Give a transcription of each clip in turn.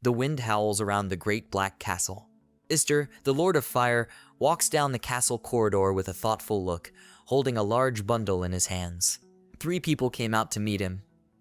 The wind howls around the great black castle. Ister, the Lord of Fire, walks down the castle corridor with a thoughtful look, holding a large bundle in his hands. 3 people came out to meet him: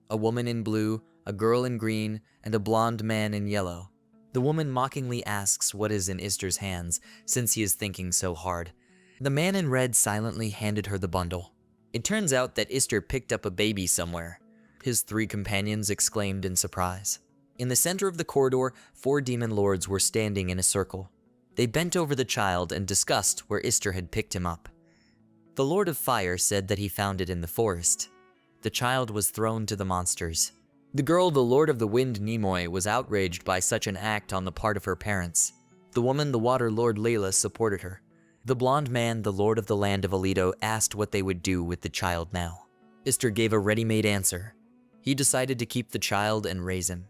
a woman in blue, a girl in green, and a blonde man in yellow. The woman mockingly asks what is in Ister's hands, since he is thinking so hard. The man in red silently handed her the bundle. It turns out that Ister picked up a baby somewhere. His 3 companions exclaimed in surprise. In the center of the corridor, 4 demon lords were standing in a circle. They bent over the child and discussed where Ister had picked him up. The Lord of Fire said that he found it in the forest. The child was thrown to the monsters. The girl, the Lord of the Wind Nimoy, was outraged by such an act on the part of her parents. The woman, the Water Lord Layla, supported her. The blonde man, the Lord of the Land of Alito, asked what they would do with the child now. Ister gave a ready-made answer. He decided to keep the child and raise him.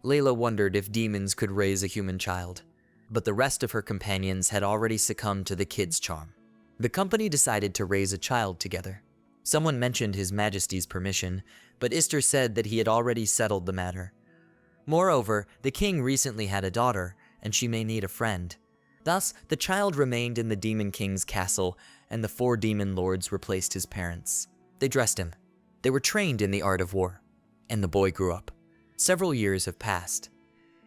Layla wondered if demons could raise a human child, but the rest of her companions had already succumbed to the kid's charm. The company decided to raise a child together. Someone mentioned His Majesty's permission, but Ister said that he had already settled the matter. Moreover, the king recently had a daughter, and she may need a friend. Thus, the child remained in the Demon King's castle, and the 4 demon lords replaced his parents. They dressed him. They were trained in the art of war, and the boy grew up. Several years have passed.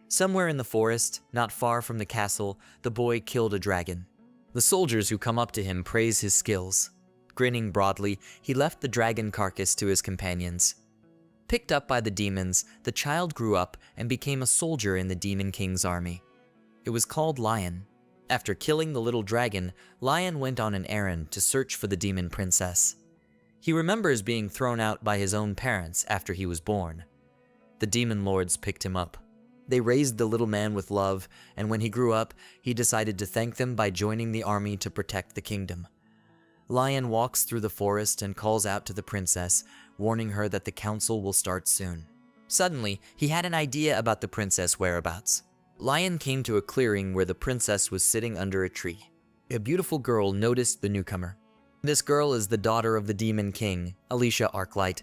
Somewhere in the forest, not far from the castle, the boy killed a dragon. The soldiers who come up to him praise his skills. Grinning broadly, he left the dragon carcass to his companions. Picked up by the demons, the child grew up and became a soldier in the Demon King's army. It was called Lion. After killing the little dragon, Lion went on an errand to search for the demon princess. He remembers being thrown out by his own parents after he was born. The demon lords picked him up. They raised the little man with love, and when he grew up, he decided to thank them by joining the army to protect the kingdom. Lion walks through the forest and calls out to the princess, warning her that the council will start soon. Suddenly, he had an idea about the princess' whereabouts. Lion came to a clearing where the princess was sitting under a tree. A beautiful girl noticed the newcomer. This girl is the daughter of the Demon King, Alicia Arclight.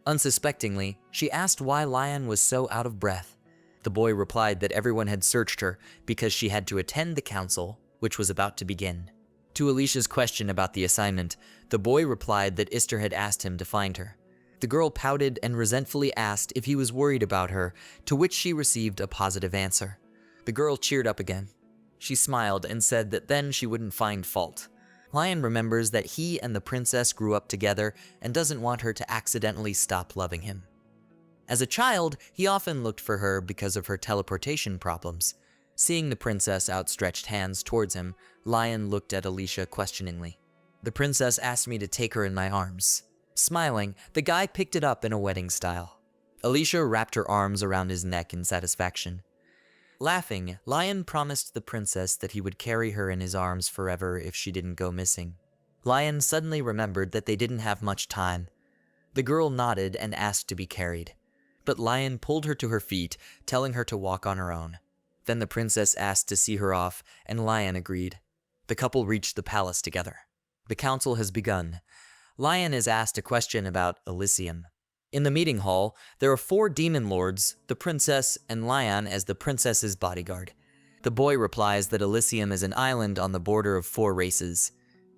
Unsuspectingly, she asked why Lion was so out of breath. The boy replied that everyone had searched her because she had to attend the council, which was about to begin. To Alicia's question about the assignment, the boy replied that Ister had asked him to find her. The girl pouted and resentfully asked if he was worried about her, to which she received a positive answer. The girl cheered up again. She smiled and said that then she wouldn't find fault. Lion remembers that he and the princess grew up together and doesn't want her to accidentally stop loving him. As a child, he often looked for her because of her teleportation problems. Seeing the princess outstretched hands towards him, Lion looked at Alicia questioningly. The princess asked me to take her in my arms. Smiling, the guy picked it up in a wedding style. Alicia wrapped her arms around his neck in satisfaction. Laughing, Lion promised the princess that he would carry her in his arms forever if she didn't go missing. Lion suddenly remembered that they didn't have much time. The girl nodded and asked to be carried, but Lion pulled her to her feet, telling her to walk on her own. Then the princess asked to see her off, and Lion agreed. The couple reached the palace together. The council has begun. Lion is asked a question about Elysium. In the meeting hall, there are 4 demon lords, the princess, and Lion as the princess's bodyguard. The boy replies that Elysium is an island on the border of 4 races: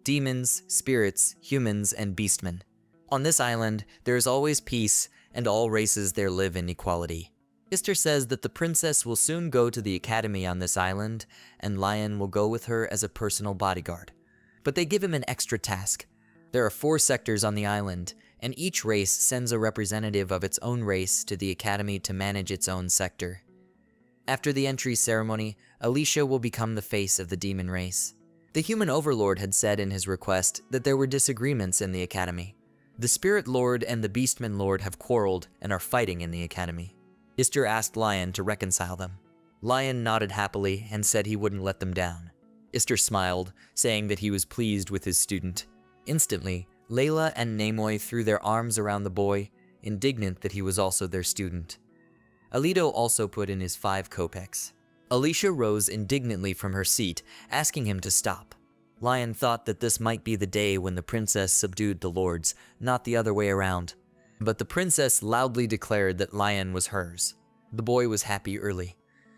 demons, spirits, humans, and beastmen. On this island, there is always peace, and all races there live in equality. Ister says that the princess will soon go to the academy on this island, and Lion will go with her as a personal bodyguard. But they give him an extra task. There are 4 sectors on the island, and each race sends a representative of its own race to the academy to manage its own sector. After the entry ceremony, Alicia will become the face of the demon race. The human overlord had said in his request that there were disagreements in the academy. The spirit lord and the beastman lord have quarreled and are fighting in the academy. Ister asked Lion to reconcile them. Lion nodded happily and said he wouldn't let them down. Ister smiled, saying that he was pleased with his student. Instantly, Layla and Nimoy threw their arms around the boy, indignant that he was also their student. Alito also put in his 5 kopecks. Alicia rose indignantly from her seat, asking him to stop. Lion thought that this might be the day when the princess subdued the lords, not the other way around. But the princess loudly declared that Lion was hers. The boy was happy early.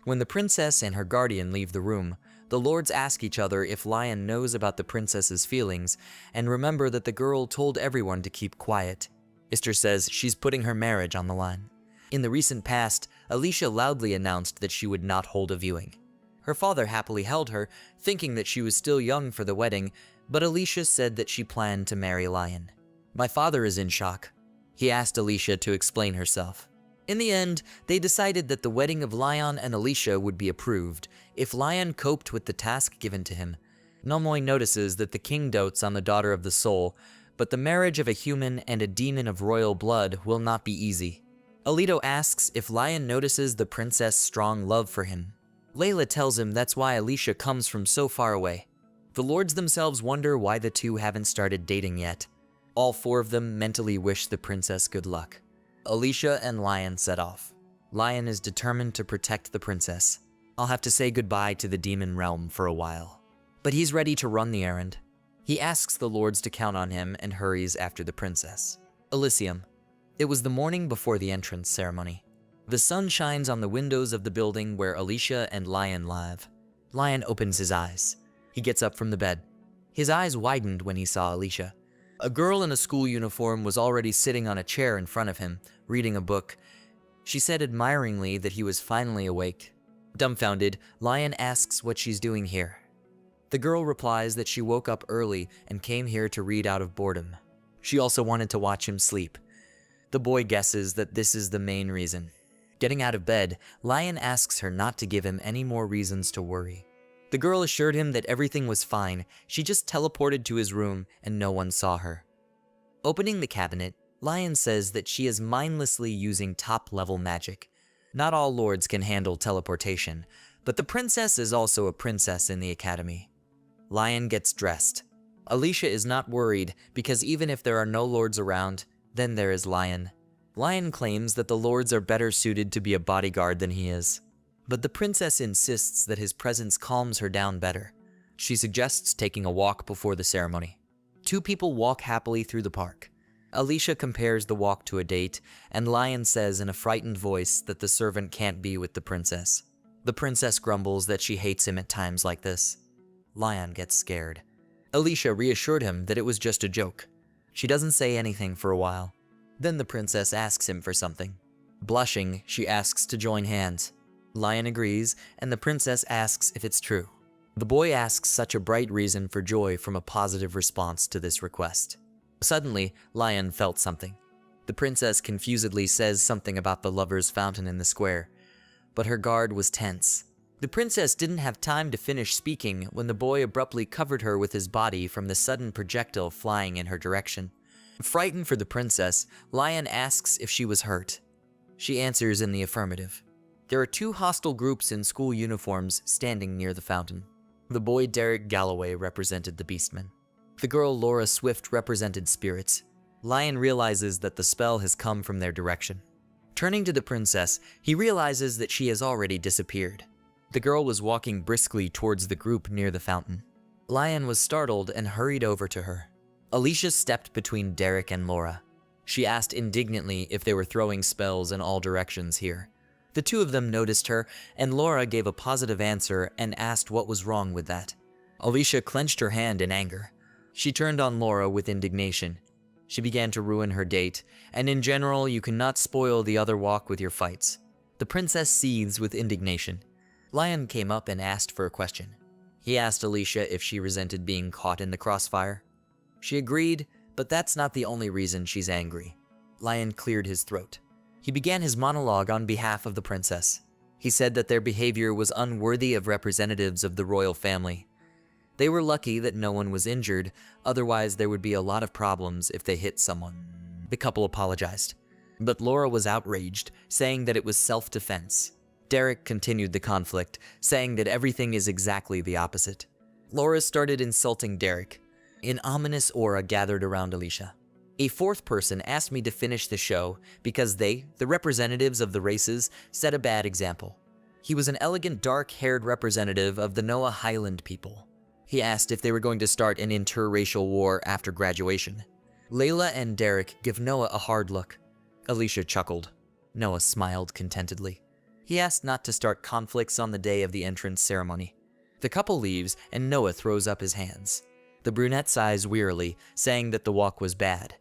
When the princess and her guardian leave the room, the lords ask each other if Lion knows about the princess's feelings, and remember that the girl told everyone to keep quiet. Istar says she's putting her marriage on the line. In the recent past, Alicia loudly announced that she would not hold a viewing. Her father happily held her, thinking that she was still young for the wedding, but Alicia said that she planned to marry Lion. My father is in shock. He asked Alicia to explain herself. In the end, they decided that the wedding of Lion and Alicia would be approved if Lion coped with the task given to him. Nomoy notices that the king dotes on the daughter of the soul, but the marriage of a human and a demon of royal blood will not be easy. Alito asks if Lion notices the princess' strong love for him. Layla tells him that's why Alicia comes from so far away. The lords themselves wonder why the two haven't started dating yet. All four of them mentally wish the princess good luck. Alicia and Lion set off. Lion is determined to protect the princess. I'll have to say goodbye to the demon realm for a while. But he's ready to run the errand. He asks the lords to count on him and hurries after the princess. Elysium. It was the morning before the entrance ceremony. The sun shines on the windows of the building where Alicia and Lion live. Lion opens his eyes. He gets up from the bed. His eyes widened when he saw Alicia. A girl in a school uniform was already sitting on a chair in front of him, reading a book. She said admiringly that he was finally awake. Dumbfounded, Lion asks what she's doing here. The girl replies that she woke up early and came here to read out of boredom. She also wanted to watch him sleep. The boy guesses that this is the main reason. Getting out of bed, Lion asks her not to give him any more reasons to worry. The girl assured him that everything was fine, she just teleported to his room and no one saw her. Opening the cabinet, Lion says that she is mindlessly using top-level magic. Not all lords can handle teleportation, but the princess is also a princess in the academy. Lion gets dressed. Alicia is not worried because even if there are no lords around, then there is Lion. Lion claims that the lords are better suited to be a bodyguard than he is. But the princess insists that his presence calms her down better. She suggests taking a walk before the ceremony. Two people walk happily through the park. Alicia compares the walk to a date, and Lion says in a frightened voice that the servant can't be with the princess. The princess grumbles that she hates him at times like this. Lion gets scared. Alicia reassured him that it was just a joke. She doesn't say anything for a while. Then the princess asks him for something. Blushing, she asks to join hands. Lion agrees, and the princess asks if it's true. The boy asks such a bright reason for joy from a positive response to this request. Suddenly, Lion felt something. The princess confusedly says something about the lover's fountain in the square, but her guard was tense. The princess didn't have time to finish speaking when the boy abruptly covered her with his body from the sudden projectile flying in her direction. Frightened for the princess, Lion asks if she was hurt. She answers in the affirmative. There are two hostile groups in school uniforms standing near the fountain. The boy Derek Galloway represented the Beastmen. The girl Laura Swift represented spirits. Lion realizes that the spell has come from their direction. Turning to the princess, he realizes that she has already disappeared. The girl was walking briskly towards the group near the fountain. Lion was startled and hurried over to her. Alicia stepped between Derek and Laura. She asked indignantly if they were throwing spells in all directions here. The two of them noticed her, and Laura gave a positive answer and asked what was wrong with that. Alicia clenched her hand in anger. She turned on Laura with indignation. She began to ruin her date, and in general, you cannot spoil the other walk with your fights. The princess seethes with indignation. Lion came up and asked for a question. He asked Alicia if she resented being caught in the crossfire. She agreed, but that's not the only reason she's angry. Lion cleared his throat. He began his monologue on behalf of the princess. He said that their behavior was unworthy of representatives of the royal family. They were lucky that no one was injured, otherwise there would be a lot of problems if they hit someone. The couple apologized. But Laura was outraged, saying that it was self-defense. Derek continued the conflict, saying that everything is exactly the opposite. Laura started insulting Derek. An ominous aura gathered around Alicia. A fourth person asked me to finish the show because they, the representatives of the races, set a bad example. He was an elegant dark-haired representative of the Noah Highland people. He asked if they were going to start an interracial war after graduation. Layla and Derek give Noah a hard look. Alicia chuckled. Noah smiled contentedly. He asked not to start conflicts on the day of the entrance ceremony. The couple leaves and Noah throws up his hands. The brunette sighs wearily, saying that the walk was bad.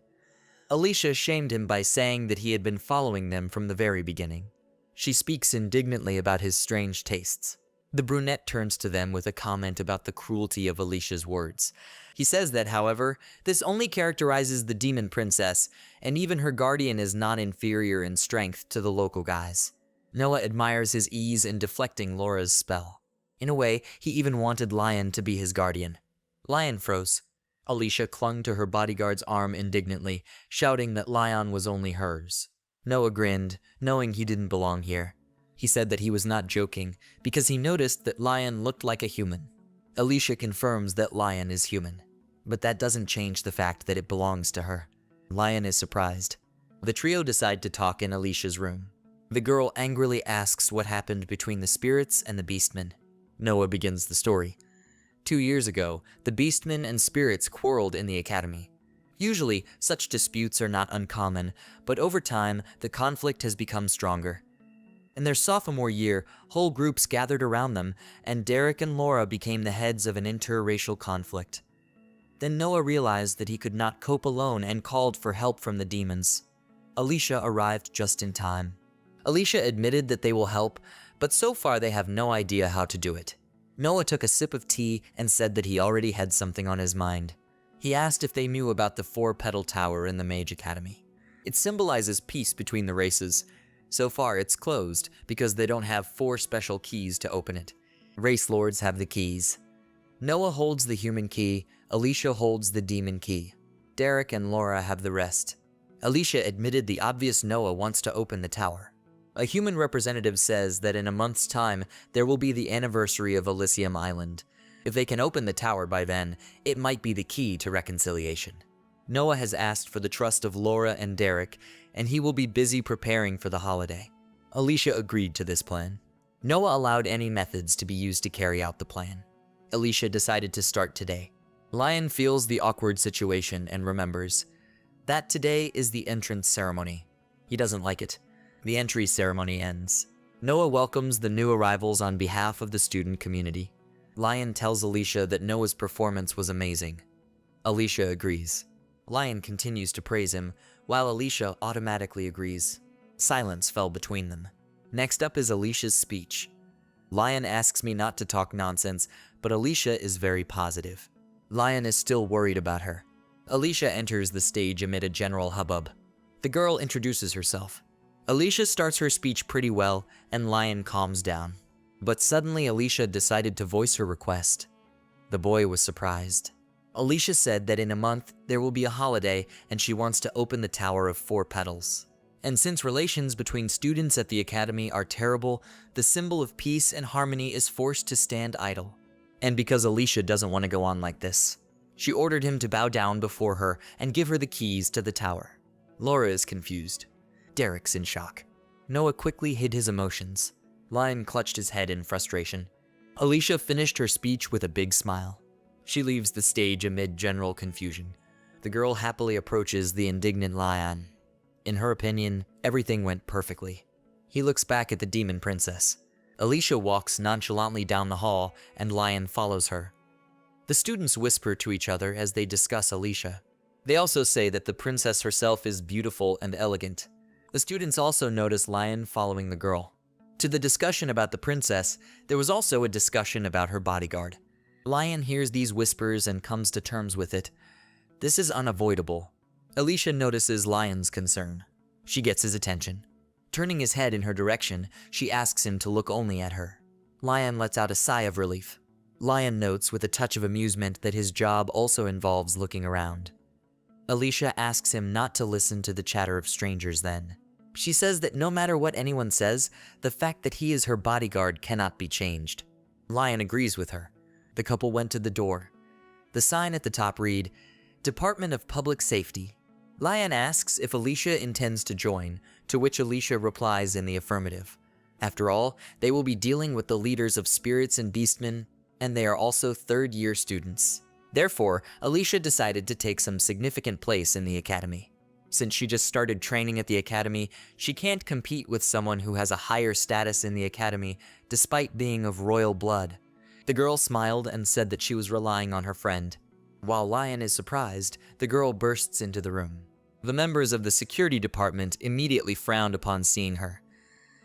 Alicia shamed him by saying that he had been following them from the very beginning. She speaks indignantly about his strange tastes. The brunette turns to them with a comment about the cruelty of Alicia's words. He says that, however, this only characterizes the demon princess, and even her guardian is not inferior in strength to the local guys. Noah admires his ease in deflecting Laura's spell. In a way, he even wanted Lion to be his guardian. Lion froze. Alicia clung to her bodyguard's arm indignantly, shouting that Lion was only hers. Noah grinned, knowing he didn't belong here. He said that he was not joking, because he noticed that Lion looked like a human. Alicia confirms that Lion is human, but that doesn't change the fact that it belongs to her. Lion is surprised. The trio decide to talk in Alicia's room. The girl angrily asks what happened between the spirits and the beastmen. Noah begins the story. 2 years ago, the beastmen and spirits quarreled in the academy. Usually, such disputes are not uncommon, but over time, the conflict has become stronger. In their sophomore year, whole groups gathered around them, and Derek and Laura became the heads of an interracial conflict. Then Noah realized that he could not cope alone and called for help from the demons. Alicia arrived just in time. Alicia admitted that they will help, but so far they have no idea how to do it. Noah took a sip of tea and said that he already had something on his mind. He asked if they knew about the 4-petal tower in the Mage Academy. It symbolizes peace between the races. So far it's closed because they don't have 4 special keys to open it. Race lords have the keys. Noah holds the human key, Alicia holds the demon key. Derek and Laura have the rest. Alicia admitted the obvious Noah wants to open the tower. A human representative says that in a month's time, there will be the anniversary of Elysium Island. If they can open the tower by then, it might be the key to reconciliation. Noah has asked for the trust of Laura and Derek, and he will be busy preparing for the holiday. Alicia agreed to this plan. Noah allowed any methods to be used to carry out the plan. Alicia decided to start today. Lion feels the awkward situation and remembers that today is the entrance ceremony. He doesn't like it. The entry ceremony ends. Noah welcomes the new arrivals on behalf of the student community. Lion tells Alicia that Noah's performance was amazing. Alicia agrees. Lion continues to praise him, while Alicia automatically agrees. Silence fell between them. Next up is Alicia's speech. Lion asks me not to talk nonsense, but Alicia is very positive. Lion is still worried about her. Alicia enters the stage amid a general hubbub. The girl introduces herself. Alicia starts her speech pretty well, and Lion calms down. But suddenly Alicia decided to voice her request. The boy was surprised. Alicia said that in a month there will be a holiday and she wants to open the Tower of 4 Petals. And since relations between students at the academy are terrible, the symbol of peace and harmony is forced to stand idle. And because Alicia doesn't want to go on like this, she ordered him to bow down before her and give her the keys to the tower. Laura is confused. Derek's in shock. Noah quickly hid his emotions. Lion clutched his head in frustration. Alicia finished her speech with a big smile. She leaves the stage amid general confusion. The girl happily approaches the indignant Lion. In her opinion, everything went perfectly. He looks back at the demon princess. Alicia walks nonchalantly down the hall, and Lion follows her. The students whisper to each other as they discuss Alicia. They also say that the princess herself is beautiful and elegant. The students also notice Lion following the girl. To the discussion about the princess, there was also a discussion about her bodyguard. Lion hears these whispers and comes to terms with it. This is unavoidable. Alicia notices Lion's concern. She gets his attention. Turning his head in her direction, she asks him to look only at her. Lion lets out a sigh of relief. Lion notes with a touch of amusement that his job also involves looking around. Alicia asks him not to listen to the chatter of strangers then. She says that no matter what anyone says, the fact that he is her bodyguard cannot be changed. Lion agrees with her. The couple went to the door. The sign at the top read, Department of Public Safety. Lion asks if Alicia intends to join, to which Alicia replies in the affirmative. After all, they will be dealing with the leaders of spirits and beastmen, and they are also third-year students. Therefore, Alicia decided to take some significant place in the academy. Since she just started training at the academy, she can't compete with someone who has a higher status in the academy, despite being of royal blood. The girl smiled and said that she was relying on her friend. While Lion is surprised, the girl bursts into the room. The members of the security department immediately frowned upon seeing her.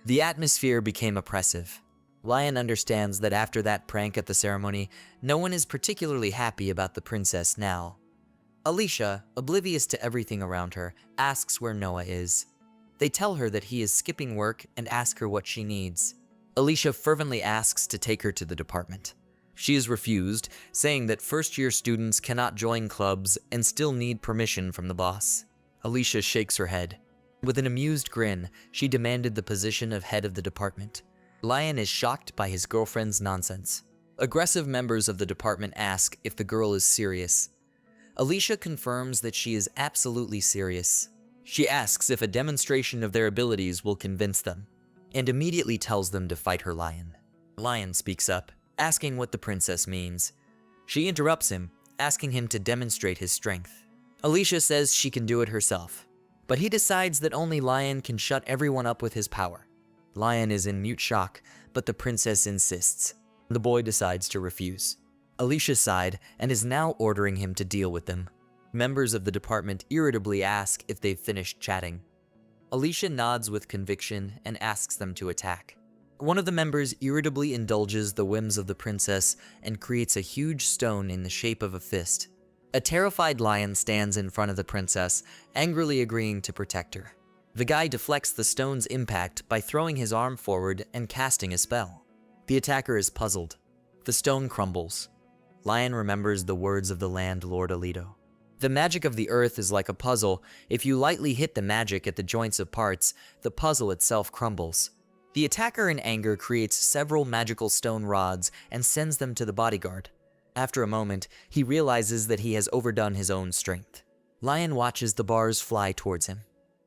The atmosphere became oppressive. Lion understands that after that prank at the ceremony, no one is particularly happy about the princess now. Alicia, oblivious to everything around her, asks where Noah is. They tell her that he is skipping work and ask her what she needs. Alicia fervently asks to take her to the department. She is refused, saying that first-year students cannot join clubs and still need permission from the boss. Alicia shakes her head. With an amused grin, she demanded the position of head of the department. Lion is shocked by his girlfriend's nonsense. Aggressive members of the department ask if the girl is serious. Alicia confirms that she is absolutely serious. She asks if a demonstration of their abilities will convince them, and immediately tells them to fight her Lion. Lion speaks up, asking what the princess means. She interrupts him, asking him to demonstrate his strength. Alicia says she can do it herself, but he decides that only Lion can shut everyone up with his power. Lion is in mute shock, but the princess insists. The boy decides to refuse. Alicia sighed and is now ordering him to deal with them. Members of the department irritably ask if they've finished chatting. Alicia nods with conviction and asks them to attack. One of the members irritably indulges the whims of the princess and creates a huge stone in the shape of a fist. A terrified Lion stands in front of the princess, angrily agreeing to protect her. The guy deflects the stone's impact by throwing his arm forward and casting a spell. The attacker is puzzled. The stone crumbles. Lion remembers the words of the landlord Alito. The magic of the earth is like a puzzle. If you lightly hit the magic at the joints of parts, the puzzle itself crumbles. The attacker in anger creates several magical stone rods and sends them to the bodyguard. After a moment, he realizes that he has overdone his own strength. Lion watches the bars fly towards him.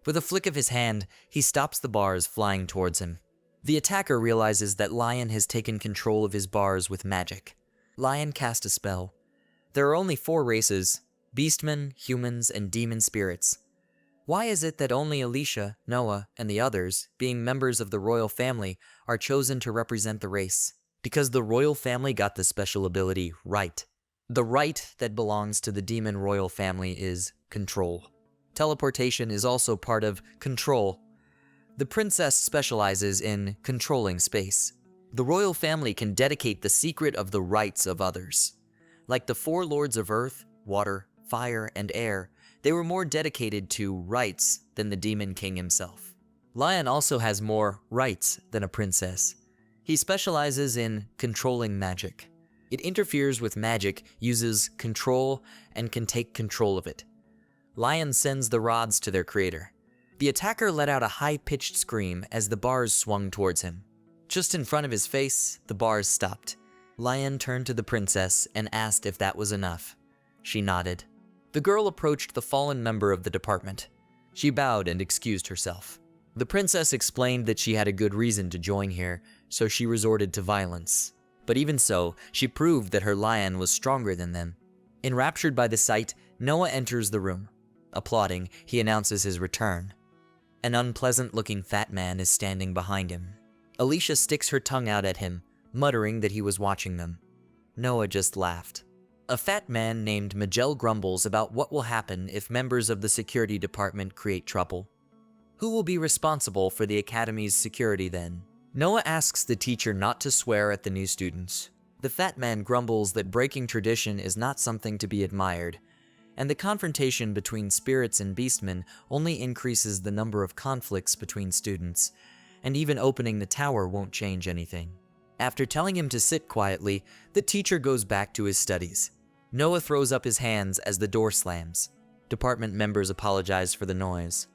With a flick of his hand, he stops the bars flying towards him. The attacker realizes that Lion has taken control of his bars with magic. Lion cast a spell. There are only 4 races: beastmen, humans, and demon spirits. Why is it that only Alicia, Noah, and the others, being members of the royal family, are chosen to represent the race? Because the royal family got the special ability right. The right that belongs to the demon royal family is control. Teleportation is also part of control. The princess specializes in controlling space. The royal family can dedicate the secret of the rights of others. Like the 4 lords of earth, water, fire, and air, they were more dedicated to rights than the demon king himself. Lion also has more rights than a princess. He specializes in controlling magic. It interferes with magic, uses control, and can take control of it. Lion sends the rods to their creator. The attacker let out a high-pitched scream as the bars swung towards him. Just in front of his face, the bars stopped. Lion turned to the princess and asked if that was enough. She nodded. The girl approached the fallen member of the department. She bowed and excused herself. The princess explained that she had a good reason to join here, so she resorted to violence. But even so, she proved that her Lion was stronger than them. Enraptured by the sight, Noah enters the room. Applauding, he announces his return. An unpleasant-looking fat man is standing behind him. Alicia sticks her tongue out at him, muttering that he was watching them. Noah just laughed. A fat man named Miguel grumbles about what will happen if members of the security department create trouble. Who will be responsible for the academy's security then? Noah asks the teacher not to swear at the new students. The fat man grumbles that breaking tradition is not something to be admired, and the confrontation between spirits and beastmen only increases the number of conflicts between students, and even opening the tower won't change anything. After telling him to sit quietly, the teacher goes back to his studies. Noah throws up his hands as the door slams. Department members apologize for the noise.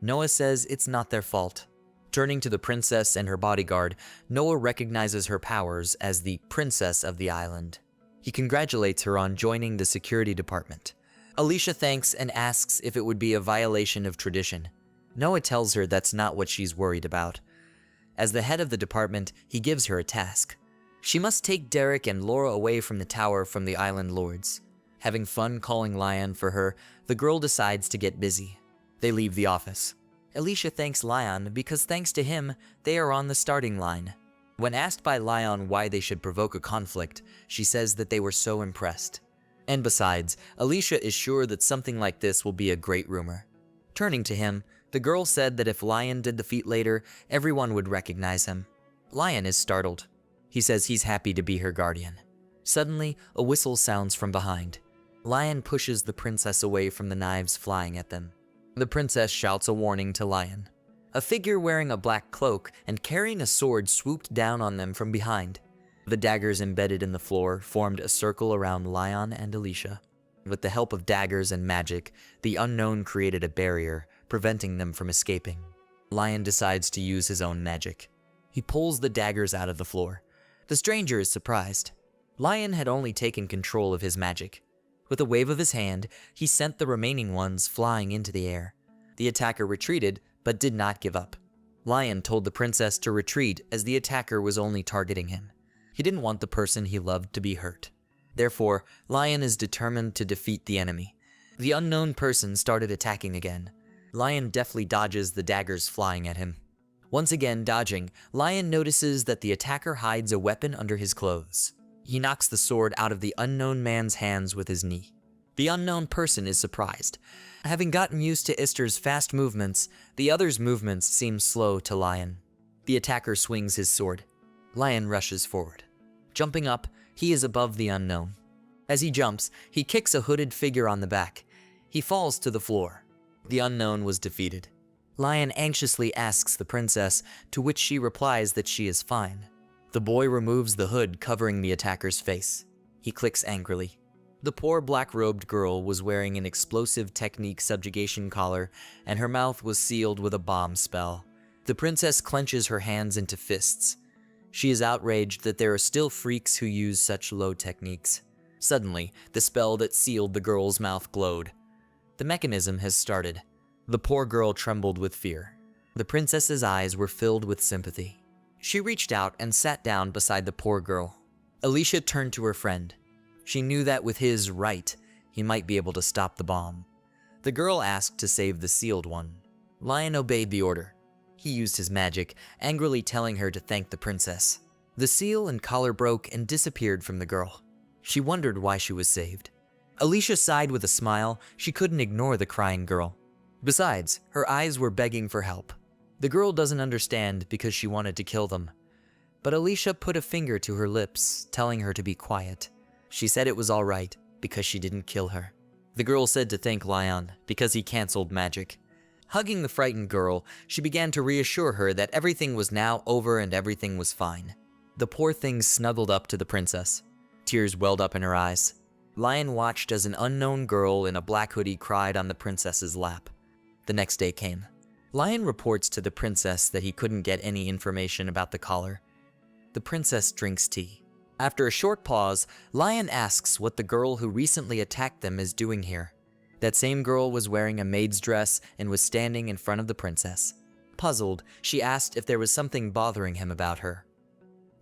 Noah says it's not their fault. Turning to the princess and her bodyguard, Noah recognizes her powers as the princess of the island. He congratulates her on joining the security department. Alicia thanks and asks if it would be a violation of tradition. Noah tells her that's not what she's worried about. As the head of the department, he gives her a task. She must take Derek and Laura away from the tower from the island lords. Having fun calling Lion for her, the girl decides to get busy. They leave the office. Alicia thanks Lion because thanks to him, they are on the starting line. When asked by Lion why they should provoke a conflict, she says that they were so impressed. And besides, Alicia is sure that something like this will be a great rumor. Turning to him, the girl said that if Lion did the feat later, everyone would recognize him. Lion is startled. He says he's happy to be her guardian. Suddenly, a whistle sounds from behind. Lion pushes the princess away from the knives flying at them. The princess shouts a warning to Lion. A figure wearing a black cloak and carrying a sword swooped down on them from behind. The daggers embedded in the floor formed a circle around Lion and Alicia. With the help of daggers and magic, the unknown created a barrier, preventing them from escaping. Lion decides to use his own magic. He pulls the daggers out of the floor. The stranger is surprised. Lion had only taken control of his magic. With a wave of his hand, he sent the remaining ones flying into the air. The attacker retreated, but did not give up. Lion told the princess to retreat as the attacker was only targeting him. He didn't want the person he loved to be hurt. Therefore, Lion is determined to defeat the enemy. The unknown person started attacking again. Lion deftly dodges the daggers flying at him. Once again dodging, Lion notices that the attacker hides a weapon under his clothes. He knocks the sword out of the unknown man's hands with his knee. The unknown person is surprised. Having gotten used to Ister's fast movements, the other's movements seem slow to Lion. The attacker swings his sword. Lion rushes forward. Jumping up, he is above the unknown. As he jumps, he kicks a hooded figure on the back. He falls to the floor. The unknown was defeated. Lion anxiously asks the princess, to which she replies that she is fine. The boy removes the hood covering the attacker's face. He clicks angrily. The poor black-robed girl was wearing an explosive technique subjugation collar, and her mouth was sealed with a bomb spell. The princess clenches her hands into fists. She is outraged that there are still freaks who use such low techniques. Suddenly, the spell that sealed the girl's mouth glowed. The mechanism has started. The poor girl trembled with fear. The princess's eyes were filled with sympathy. She reached out and sat down beside the poor girl. Alicia turned to her friend. She knew that with his right, he might be able to stop the bomb. The girl asked to save the sealed one. Lion obeyed the order. He used his magic, angrily telling her to thank the princess. The seal and collar broke and disappeared from the girl. She wondered why she was saved. Alicia sighed with a smile. She couldn't ignore the crying girl. Besides, her eyes were begging for help. The girl doesn't understand because she wanted to kill them. But Alicia put a finger to her lips, telling her to be quiet. She said it was all right because she didn't kill her. The girl said to thank Lion because he canceled magic. Hugging the frightened girl, she began to reassure her that everything was now over and everything was fine. The poor thing snuggled up to the princess. Tears welled up in her eyes. Lion watched as an unknown girl in a black hoodie cried on the princess's lap. The next day came. Lion reports to the princess that he couldn't get any information about the collar. The princess drinks tea. After a short pause, Lion asks what the girl who recently attacked them is doing here. That same girl was wearing a maid's dress and was standing in front of the princess. Puzzled, she asked if there was something bothering him about her.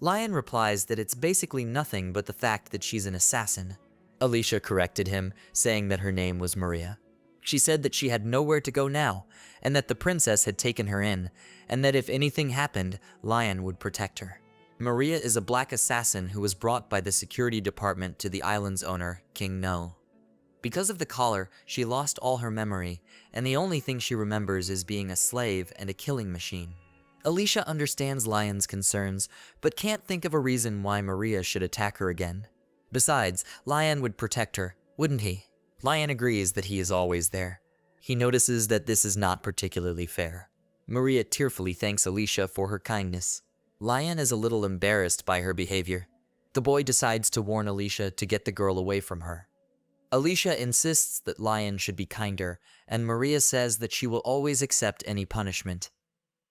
Lion replies that it's basically nothing but the fact that she's an assassin. Alicia corrected him, saying that her name was Maria. She said that she had nowhere to go now, and that the princess had taken her in, and that if anything happened, Lion would protect her. Maria is a black assassin who was brought by the security department to the island's owner, King No. Because of the collar, she lost all her memory, and the only thing she remembers is being a slave and a killing machine. Alicia understands Lion's concerns, but can't think of a reason why Maria should attack her again. Besides, Lion would protect her, wouldn't he? Lion agrees that he is always there. He notices that this is not particularly fair. Maria tearfully thanks Alicia for her kindness. Lion is a little embarrassed by her behavior. The boy decides to warn Alicia to get the girl away from her. Alicia insists that Lion should be kinder, and Maria says that she will always accept any punishment.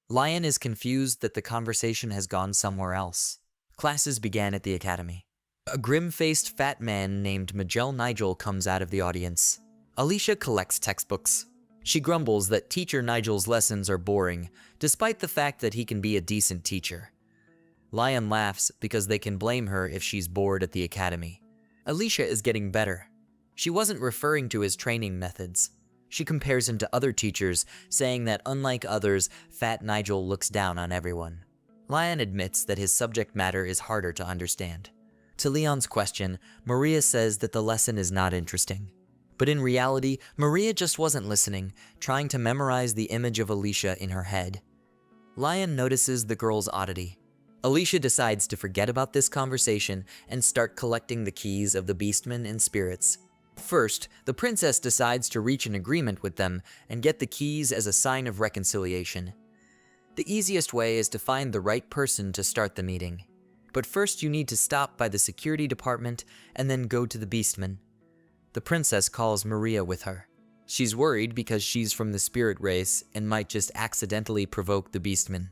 Lion is confused that the conversation has gone somewhere else. Classes began at the academy. A grim-faced fat man named Miguel Nigel comes out of the audience. Alicia collects textbooks. She grumbles that Teacher Nigel's lessons are boring, despite the fact that he can be a decent teacher. Lion laughs because they can blame her if she's bored at the academy. Alicia is getting better. She wasn't referring to his training methods. She compares him to other teachers, saying that unlike others, Fat Nigel looks down on everyone. Lion admits that his subject matter is harder to understand. To Leon's question, Maria says that the lesson is not interesting. But in reality, Maria just wasn't listening, trying to memorize the image of Alicia in her head. Lion notices the girl's oddity. Alicia decides to forget about this conversation and start collecting the keys of the beastmen and spirits. First, the princess decides to reach an agreement with them and get the keys as a sign of reconciliation. The easiest way is to find the right person to start the meeting. But first you need to stop by the security department and then go to the beastmen. The princess calls Maria with her. She's worried because she's from the spirit race and might just accidentally provoke the beastmen.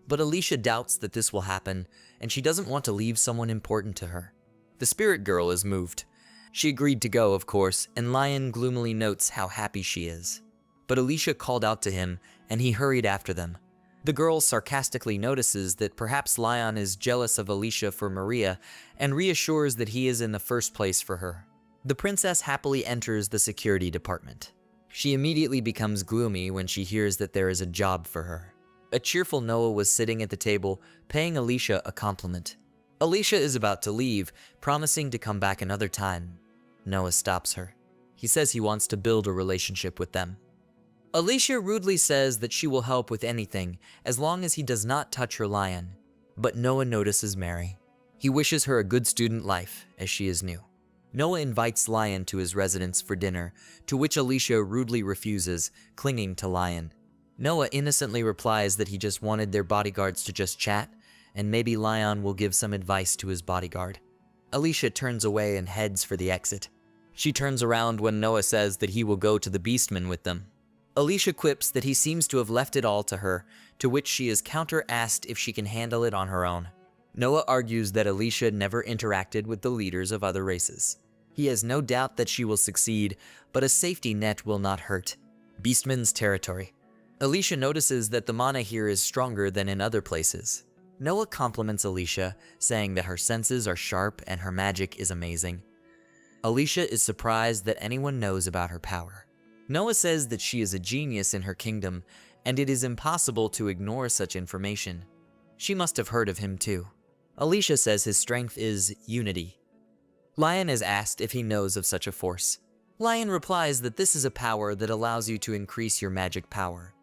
But Alicia doubts that this will happen, and she doesn't want to leave someone important to her. The spirit girl is moved. She agreed to go, of course, and Lion gloomily notes how happy she is. But Alicia called out to him, and he hurried after them. The girl sarcastically notices that perhaps Lion is jealous of Alicia for Maria, and reassures that he is in the first place for her. The princess happily enters the security department. She immediately becomes gloomy when she hears that there is a job for her. A cheerful Noah was sitting at the table, paying Alicia a compliment. Alicia is about to leave, promising to come back another time. Noah stops her. He says he wants to build a relationship with them. Alicia rudely says that she will help with anything, as long as he does not touch her lion. But Noah notices Mary. He wishes her a good student life, as she is new. Noah invites Lion to his residence for dinner, to which Alicia rudely refuses, clinging to Lion. Noah innocently replies that he just wanted their bodyguards to just chat, and maybe Lion will give some advice to his bodyguard. Alicia turns away and heads for the exit. She turns around when Noah says that he will go to the beastmen with them. Alicia quips that he seems to have left it all to her, to which she is counter-asked if she can handle it on her own. Noah argues that Alicia never interacted with the leaders of other races. He has no doubt that she will succeed, but a safety net will not hurt. Beastmen's territory. Alicia notices that the mana here is stronger than in other places. Noah compliments Alicia, saying that her senses are sharp and her magic is amazing. Alicia is surprised that anyone knows about her power. Noah says that she is a genius in her kingdom, and it is impossible to ignore such information. She must have heard of him too. Alicia says his strength is unity. Lion is asked if he knows of such a force. Lion replies that this is a power that allows you to increase your magic power.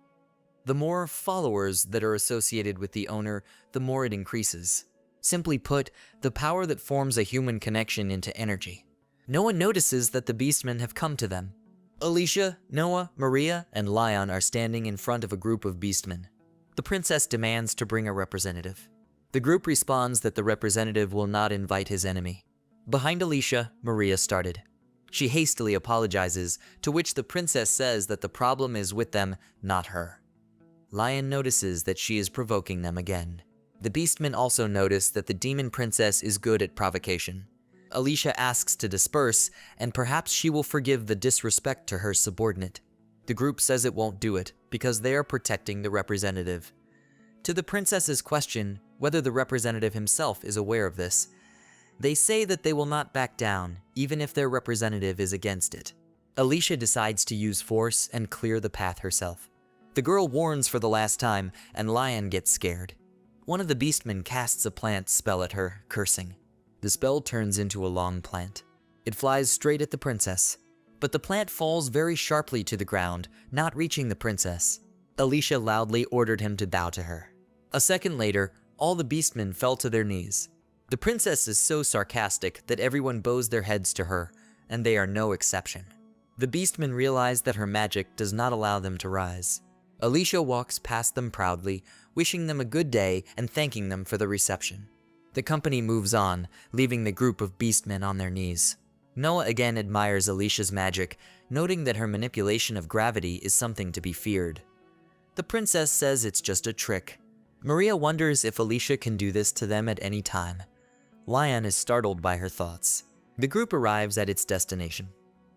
The more followers that are associated with the owner, the more it increases. Simply put, the power that forms a human connection into energy. Noah notices that the beastmen have come to them. Alicia, Noah, Maria, and Lion are standing in front of a group of beastmen. The princess demands to bring a representative. The group responds that the representative will not invite his enemy. Behind Alicia, Maria started. She hastily apologizes, to which the princess says that the problem is with them, not her. Lion notices that she is provoking them again. The beastmen also notice that the demon princess is good at provocation. Alicia asks to disperse, and perhaps she will forgive the disrespect to her subordinate. The group says it won't do it, because they are protecting the representative. To the princess's question whether the representative himself is aware of this, they say that they will not back down, even if their representative is against it. Alicia decides to use force and clear the path herself. The girl warns for the last time, and Lion gets scared. One of the beastmen casts a plant spell at her, cursing. The spell turns into a long plant. It flies straight at the princess, but the plant falls very sharply to the ground, not reaching the princess. Alicia loudly ordered him to bow to her. A second later, all the beastmen fell to their knees. The princess is so sarcastic that everyone bows their heads to her, and they are no exception. The beastmen realize that her magic does not allow them to rise. Alicia walks past them proudly, wishing them a good day and thanking them for the reception. The company moves on, leaving the group of beastmen on their knees. Noah again admires Alicia's magic, noting that her manipulation of gravity is something to be feared. The princess says it's just a trick. Maria wonders if Alicia can do this to them at any time. Lion is startled by her thoughts. The group arrives at its destination.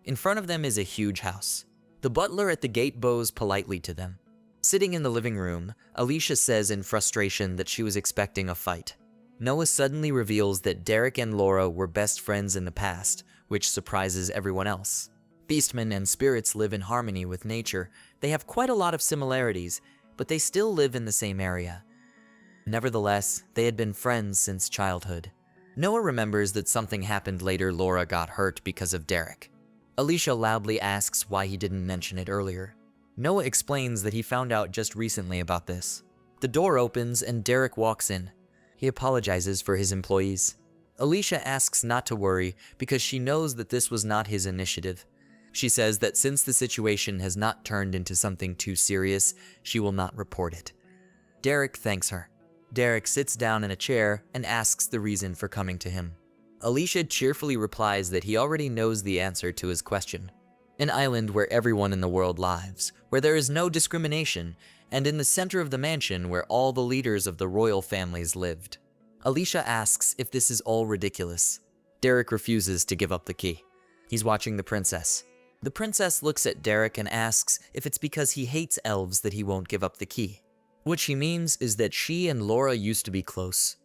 In front of them is a huge house. The butler at the gate bows politely to them. Sitting in the living room, Alicia says in frustration that she was expecting a fight. Noah suddenly reveals that Derek and Laura were best friends in the past, which surprises everyone else. Beastmen and spirits live in harmony with nature. They have quite a lot of similarities, but they still live in the same area. Nevertheless, they had been friends since childhood. Noah remembers that something happened later. Laura got hurt because of Derek. Alicia loudly asks why he didn't mention it earlier. Noah explains that he found out just recently about this. The door opens and Derek walks in. He apologizes for his employees. Alicia asks not to worry because she knows that this was not his initiative. She says that since the situation has not turned into something too serious, she will not report it. Derek thanks her. Derek sits down in a chair and asks the reason for coming to him. Alicia cheerfully replies that he already knows the answer to his question. An island where everyone in the world lives, where there is no discrimination, and in the center of the mansion where all the leaders of the royal families lived. Alicia asks if this is all ridiculous. Derek refuses to give up the key. He's watching the princess. The princess looks at Derek and asks if it's because he hates elves that he won't give up the key. What she means is that she and Laura used to be close.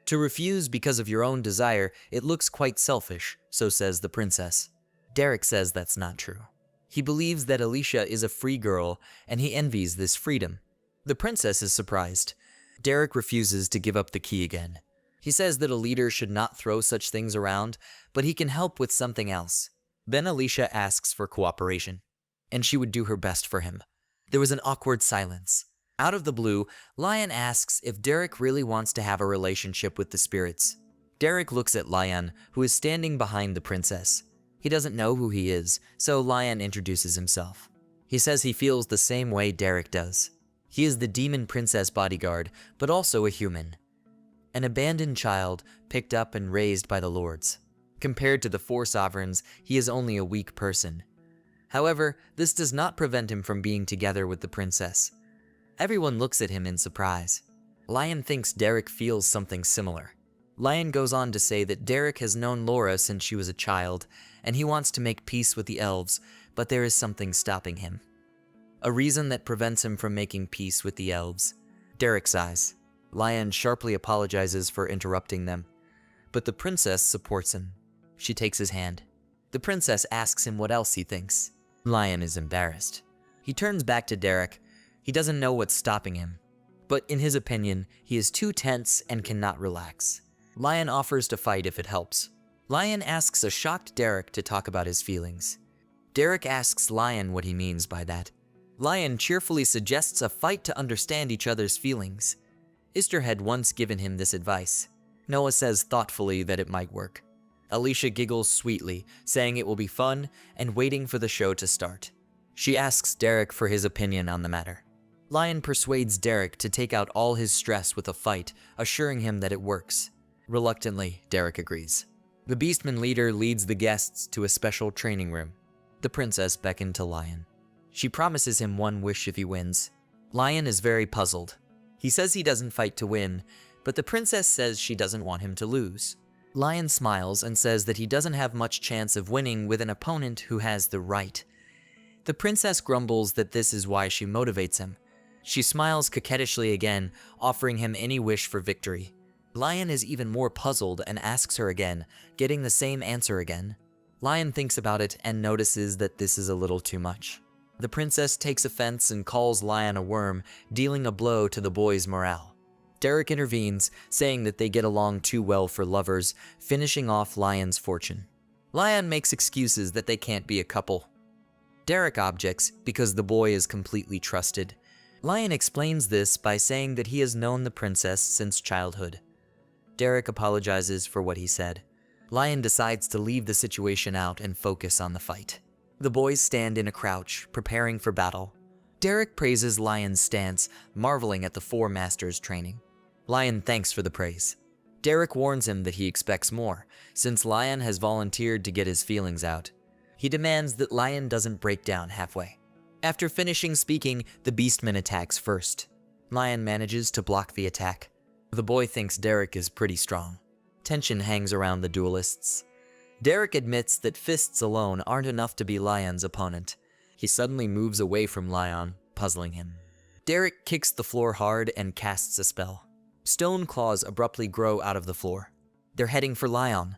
To refuse because of your own desire, it looks quite selfish, so says the princess. Derek says that's not true. He believes that Alicia is a free girl, and he envies this freedom. The princess is surprised. Derek refuses to give up the key again. He says that a leader should not throw such things around, but he can help with something else. Then Alicia asks for cooperation, and she would do her best for him. There was an awkward silence. Out of the blue, Lion asks if Derek really wants to have a relationship with the spirits. Derek looks at Lion, who is standing behind the princess. He doesn't know who he is, so Lion introduces himself. He says he feels the same way Derek does. He is the demon princess bodyguard, but also a human. An abandoned child picked up and raised by the lords. Compared to the four sovereigns, he is only a weak person. However, this does not prevent him from being together with the princess. Everyone looks at him in surprise. Lion thinks Derek feels something similar. Lion goes on to say that Derek has known Laura since she was a child, and he wants to make peace with the elves, but there is something stopping him. A reason that prevents him from making peace with the elves. Derek sighs. Lion sharply apologizes for interrupting them, but the princess supports him. She takes his hand. The princess asks him what else he thinks. Lion is embarrassed. He turns back to Derek. He doesn't know what's stopping him, but in his opinion, he is too tense and cannot relax. Lion offers to fight if it helps. Lion asks a shocked Derek to talk about his feelings. Derek asks Lion what he means by that. Lion cheerfully suggests a fight to understand each other's feelings. Easter had once given him this advice. Noah says thoughtfully that it might work. Alicia giggles sweetly, saying it will be fun, and waiting for the show to start. She asks Derek for his opinion on the matter. Lion persuades Derek to take out all his stress with a fight, assuring him that it works. Reluctantly, Derek agrees. The Beastman leader leads the guests to a special training room. The princess beckoned to Lion. She promises him one wish if he wins. Lion is very puzzled. He says he doesn't fight to win, but the princess says she doesn't want him to lose. Lion smiles and says that he doesn't have much chance of winning with an opponent who has the right. The princess grumbles that this is why she motivates him. She smiles coquettishly again, offering him any wish for victory. Lion is even more puzzled and asks her again, getting the same answer again. Lion thinks about it and notices that this is a little too much. The princess takes offense and calls Lion a worm, dealing a blow to the boy's morale. Derek intervenes, saying that they get along too well for lovers, finishing off Lion's fortune. Lion makes excuses that they can't be a couple. Derek objects because the boy is completely trusted. Lion explains this by saying that he has known the princess since childhood. Derek apologizes for what he said. Lion decides to leave the situation out and focus on the fight. The boys stand in a crouch, preparing for battle. Derek praises Lion's stance, marveling at the four masters' training. Lion thanks for the praise. Derek warns him that he expects more, since Lion has volunteered to get his feelings out. He demands that Lion doesn't break down halfway. After finishing speaking, the Beastman attacks first. Lion manages to block the attack. The boy thinks Derek is pretty strong. Tension hangs around the duelists. Derek admits that fists alone aren't enough to be Lion's opponent. He suddenly moves away from Lion, puzzling him. Derek kicks the floor hard and casts a spell. Stone claws abruptly grow out of the floor. They're heading for Lion.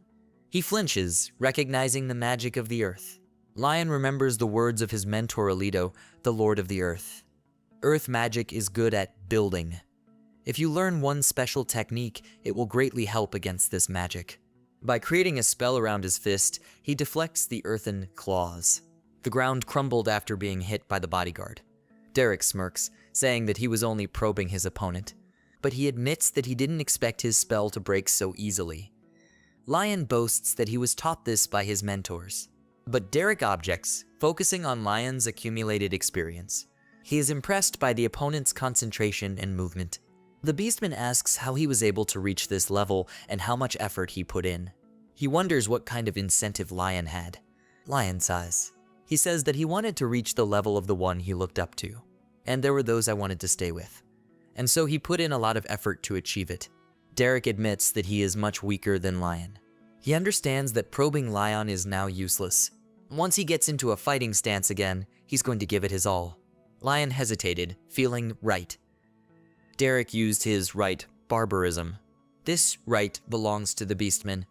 He flinches, recognizing the magic of the earth. Lion remembers the words of his mentor Alito, the Lord of the Earth. Earth magic is good at building. If you learn one special technique, it will greatly help against this magic. By creating a spell around his fist, he deflects the earthen claws. The ground crumbled after being hit by the bodyguard. Derek smirks, saying that he was only probing his opponent, but he admits that he didn't expect his spell to break so easily. Lion boasts that he was taught this by his mentors, but Derek objects, focusing on Lion's accumulated experience. He is impressed by the opponent's concentration and movement. The Beastman asks how he was able to reach this level and how much effort he put in. He wonders what kind of incentive Lion had. Lion sighs. He says that he wanted to reach the level of the one he looked up to, and there were those I wanted to stay with. And so he put in a lot of effort to achieve it. Derek admits that he is much weaker than Lion. He understands that probing Lion is now useless. Once he gets into a fighting stance again, he's going to give it his all. Lion hesitated, feeling right. Derek used his right barbarism. This right belongs to the Beastman.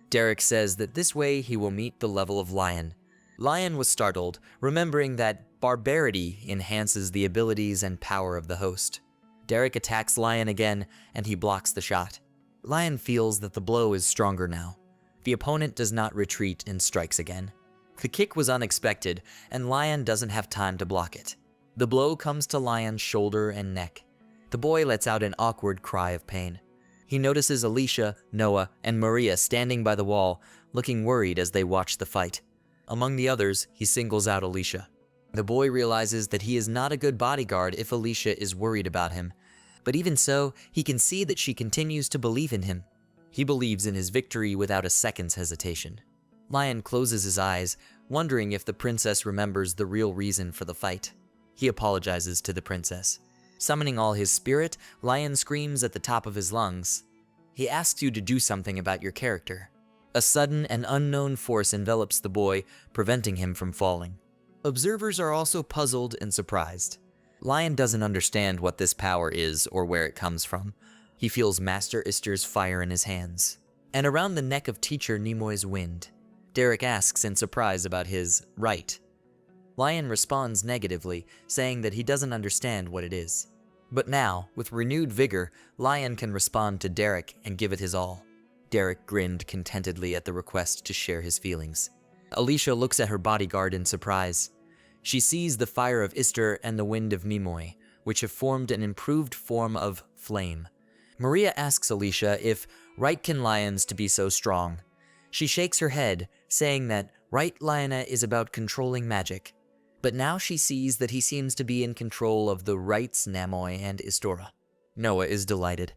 Derek says that this way he will meet the level of Lion. Lion was startled, remembering that barbarity enhances the abilities and power of the host. Derek attacks Lion again, and he blocks the shot. Lion feels that the blow is stronger now. The opponent does not retreat and strikes again. The kick was unexpected, and Lion doesn't have time to block it. The blow comes to Lion's shoulder and neck. The boy lets out an awkward cry of pain. He notices Alicia, Noah, and Maria standing by the wall, looking worried as they watch the fight. Among the others, he singles out Alicia. The boy realizes that he is not a good bodyguard if Alicia is worried about him. But even so, he can see that she continues to believe in him. He believes in his victory without a second's hesitation. Lion closes his eyes, wondering if the princess remembers the real reason for the fight. He apologizes to the princess. Summoning all his spirit, Lion screams at the top of his lungs. He asks you to do something about your character. A sudden and unknown force envelops the boy, preventing him from falling. Observers are also puzzled and surprised. Lion doesn't understand what this power is or where it comes from. He feels Master Ister's fire in his hands, and around the neck of Teacher Nimoy's wind. Derek asks in surprise about his right. Lion responds negatively, saying that he doesn't understand what it is. But now, with renewed vigor, Lion can respond to Derek and give it his all. Derek grinned contentedly at the request to share his feelings. Alicia looks at her bodyguard in surprise. She sees the fire of Ister and the wind of Nimoy, which have formed an improved form of flame. Maria asks Alicia if right can lions to be so strong. She shakes her head, saying that right Liona is about controlling magic. But now she sees that he seems to be in control of the rights Namoy and Istora. Noah is delighted.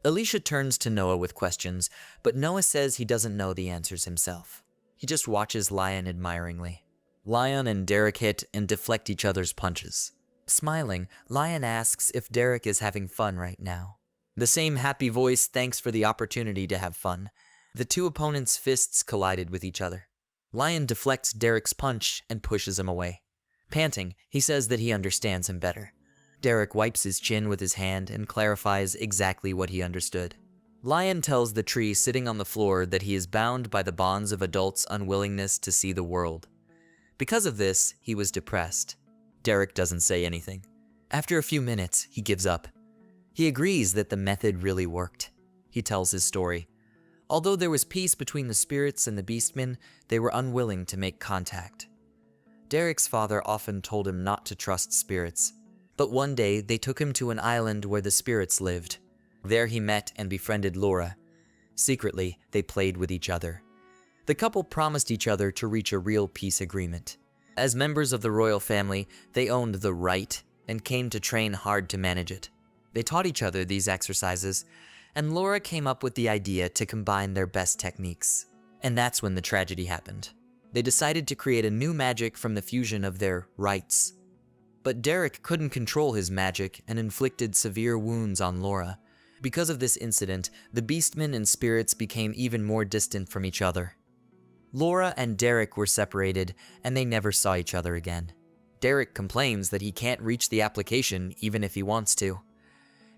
Alicia turns to Noah with questions, but Noah says he doesn't know the answers himself. He just watches Lion admiringly. Lion and Derek hit and deflect each other's punches. Smiling, Lion asks if Derek is having fun right now. The same happy voice thanks for the opportunity to have fun. The two opponents' fists collided with each other. Lion deflects Derek's punch and pushes him away. Panting, he says that he understands him better. Derek wipes his chin with his hand and clarifies exactly what he understood. Lion tells the tree sitting on the floor that he is bound by the bonds of adults' unwillingness to see the world. Because of this, he was depressed. Derek doesn't say anything. After a few minutes, he gives up. He agrees that the method really worked. He tells his story. Although there was peace between the spirits and the beastmen, they were unwilling to make contact. Derek's father often told him not to trust spirits, but one day they took him to an island where the spirits lived. There he met and befriended Laura. Secretly, they played with each other. The couple promised each other to reach a real peace agreement. As members of the royal family, they owned the right and came to train hard to manage it. They taught each other these exercises, and Laura came up with the idea to combine their best techniques. And that's when the tragedy happened. They decided to create a new magic from the fusion of their rights. But Derek couldn't control his magic and inflicted severe wounds on Laura. Because of this incident, the beastmen and spirits became even more distant from each other. Laura and Derek were separated, and they never saw each other again. Derek complains that he can't reach the application even if he wants to.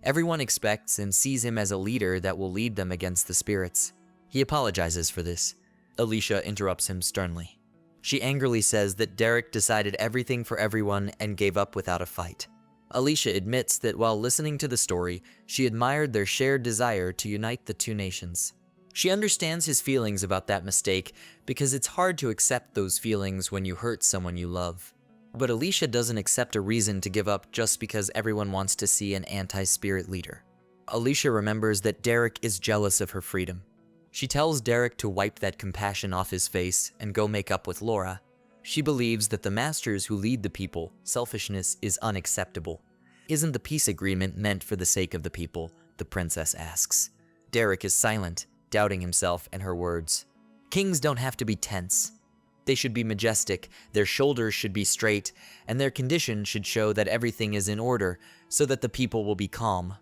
Everyone expects and sees him as a leader that will lead them against the spirits. He apologizes for this. Alicia interrupts him sternly. She angrily says that Derek decided everything for everyone and gave up without a fight. Alicia admits that while listening to the story, she admired their shared desire to unite the two nations. She understands his feelings about that mistake because it's hard to accept those feelings when you hurt someone you love. But Alicia doesn't accept a reason to give up just because everyone wants to see an anti-spirit leader. Alicia remembers that Derek is jealous of her freedom. She tells Derek to wipe that compassion off his face and go make up with Laura. She believes that the masters who lead the people, selfishness is unacceptable. Isn't the peace agreement meant for the sake of the people? The princess asks. Derek is silent, doubting himself and her words. Kings don't have to be tense. They should be majestic, their shoulders should be straight, and their condition should show that everything is in order so that the people will be calm.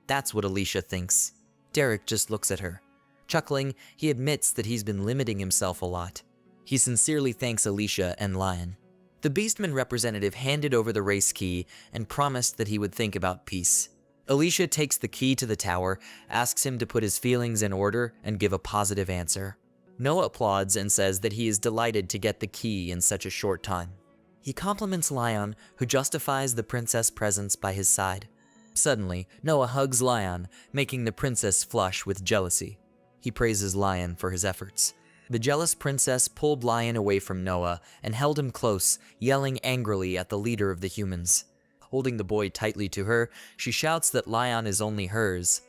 That's what Alicia thinks. Derek just looks at her. Chuckling, he admits that he's been limiting himself a lot. He sincerely thanks Alicia and Lion. The Beastman representative handed over the race key and promised that he would think about peace. Alicia takes the key to the tower, asks him to put his feelings in order and give a positive answer. Noah applauds and says that he is delighted to get the key in such a short time. He compliments Lion, who justifies the princess' presence by his side. Suddenly, Noah hugs Lion, making the princess flush with jealousy. He praises Lion for his efforts. The jealous princess pulled Lion away from Noah and held him close, yelling angrily at the leader of the humans. Holding the boy tightly to her, she shouts that Lion is only hers.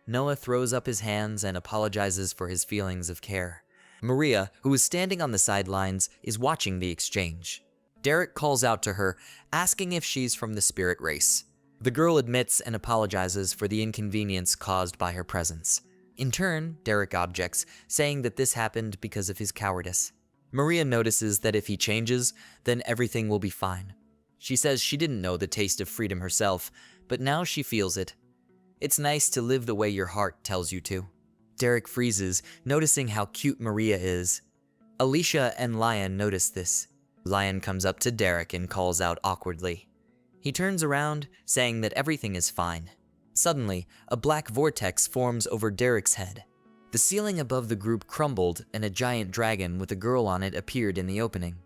Noah throws up his hands and apologizes for his feelings of care. Maria, who is standing on the sidelines, is watching the exchange. Derek calls out to her, asking if she's from the spirit race. The girl admits and apologizes for the inconvenience caused by her presence. In turn, Derek objects, saying that this happened because of his cowardice. Maria notices that if he changes, then everything will be fine. She says she didn't know the taste of freedom herself, but now she feels it. It's nice to live the way your heart tells you to. Derek freezes, noticing how cute Maria is. Alicia and Lion notice this. Lion comes up to Derek and calls out awkwardly. He turns around, saying that everything is fine. Suddenly, a black vortex forms over Derek's head. The ceiling above the group crumbled and a giant dragon with a girl on it appeared in the opening.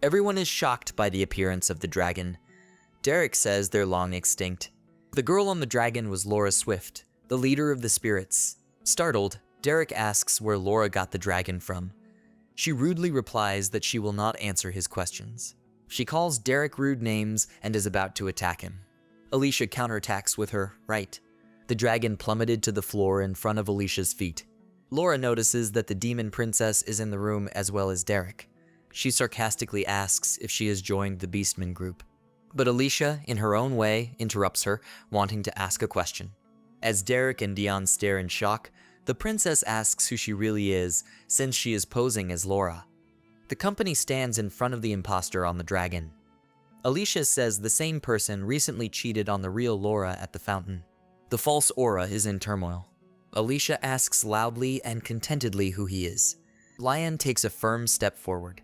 Everyone is shocked by the appearance of the dragon. Derek says they're long extinct. The girl on the dragon was Laura Swift, the leader of the spirits. Startled, Derek asks where Laura got the dragon from. She rudely replies that she will not answer his questions. She calls Derek rude names and is about to attack him. Alicia counterattacks with her right. The dragon plummeted to the floor in front of Alicia's feet. Laura notices that the demon princess is in the room as well as Derek. She sarcastically asks if she has joined the Beastman group. But Alicia, in her own way, interrupts her, wanting to ask a question. As Derek and Dion stare in shock, the princess asks who she really is, since she is posing as Laura. The company stands in front of the imposter on the dragon. Alicia says the same person recently cheated on the real Laura at the fountain. The false aura is in turmoil. Alicia asks loudly and contentedly who he is. Lion takes a firm step forward.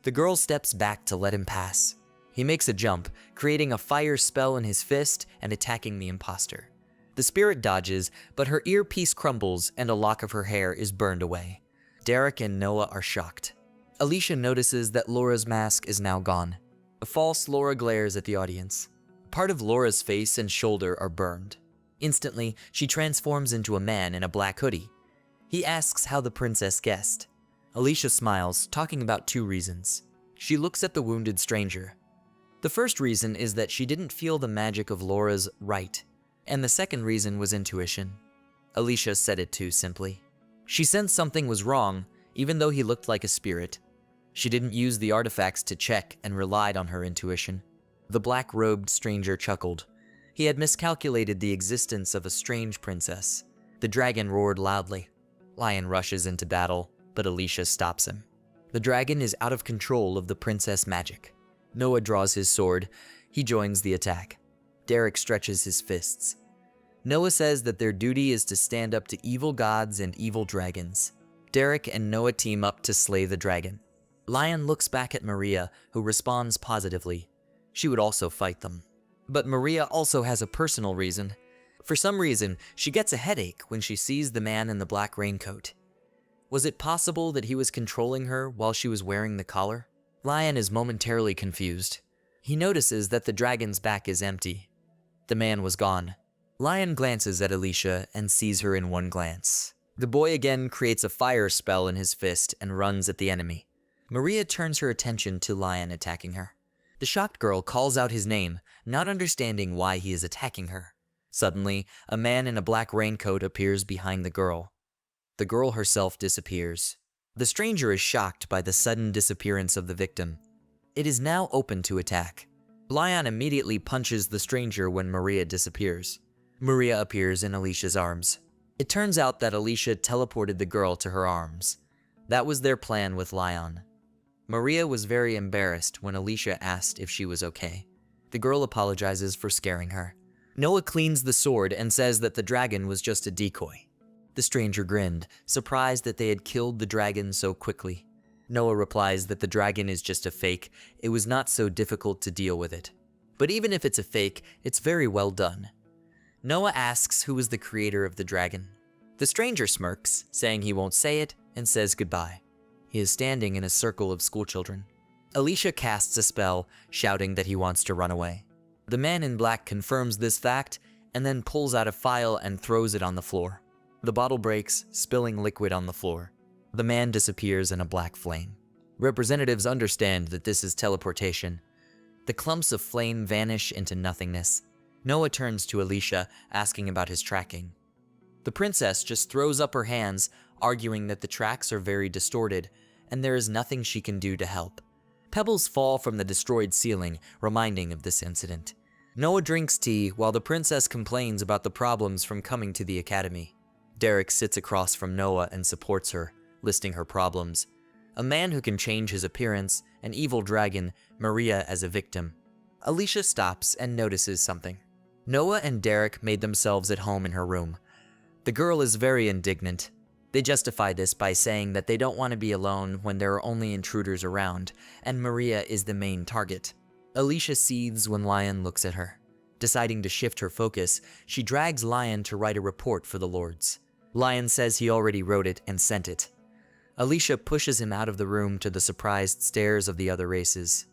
The girl steps back to let him pass. He makes a jump, creating a fire spell in his fist and attacking the imposter. The spirit dodges, but her earpiece crumbles and a lock of her hair is burned away. Derek and Noah are shocked. Alicia notices that Laura's mask is now gone. A false Laura glares at the audience. Part of Laura's face and shoulder are burned. Instantly, she transforms into a man in a black hoodie. He asks how the princess guessed. Alicia smiles, talking about two reasons. She looks at the wounded stranger. The first reason is that she didn't feel the magic of Laura's right, and the second reason was intuition. Alicia said it too simply. She sensed something was wrong, even though he looked like a spirit. She didn't use the artifacts to check and relied on her intuition. The black-robed stranger chuckled. He had miscalculated the existence of a strange princess. The dragon roared loudly. Lion rushes into battle, but Alicia stops him. The dragon is out of control of the princess magic. Noah draws his sword. He joins the attack. Derek stretches his fists. Noah says that their duty is to stand up to evil gods and evil dragons. Derek and Noah team up to slay the dragon. Lion looks back at Maria, who responds positively. She would also fight them. But Maria also has a personal reason. For some reason, she gets a headache when she sees the man in the black raincoat. Was it possible that he was controlling her while she was wearing the collar? Lion is momentarily confused. He notices that the dragon's back is empty. The man was gone. Lion glances at Alicia and sees her in one glance. The boy again creates a fire spell in his fist and runs at the enemy. Maria turns her attention to Lion attacking her. The shocked girl calls out his name, not understanding why he is attacking her. Suddenly, a man in a black raincoat appears behind the girl. The girl herself disappears. The stranger is shocked by the sudden disappearance of the victim. It is now open to attack. Lion immediately punches the stranger when Maria disappears. Maria appears in Alicia's arms. It turns out that Alicia teleported the girl to her arms. That was their plan with Lion. Maria was very embarrassed when Alicia asked if she was okay. The girl apologizes for scaring her. Noah cleans the sword and says that the dragon was just a decoy. The stranger grinned, surprised that they had killed the dragon so quickly. Noah replies that the dragon is just a fake. It was not so difficult to deal with it. But even if it's a fake, it's very well done. Noah asks who is the creator of the dragon. The stranger smirks, saying he won't say it, and says goodbye. He is standing in a circle of schoolchildren. Alicia casts a spell, shouting that he wants to run away. The man in black confirms this fact, and then pulls out a file and throws it on the floor. The bottle breaks, spilling liquid on the floor. The man disappears in a black flame. Representatives understand that this is teleportation. The clumps of flame vanish into nothingness. Noah turns to Alicia, asking about his tracking. The princess just throws up her hands, arguing that the tracks are very distorted, and there is nothing she can do to help. Pebbles fall from the destroyed ceiling, reminding of this incident. Noah drinks tea while the princess complains about the problems from coming to the academy. Derek sits across from Noah and supports her, listing her problems. A man who can change his appearance, an evil dragon, Maria as a victim. Alicia stops and notices something. Noah and Derek made themselves at home in her room. The girl is very indignant. They justify this by saying that they don't want to be alone when there are only intruders around, and Maria is the main target. Alicia seethes when Lion looks at her. Deciding to shift her focus, she drags Lion to write a report for the lords. Lion says he already wrote it and sent it. Alicia pushes him out of the room to the surprised stares of the other races.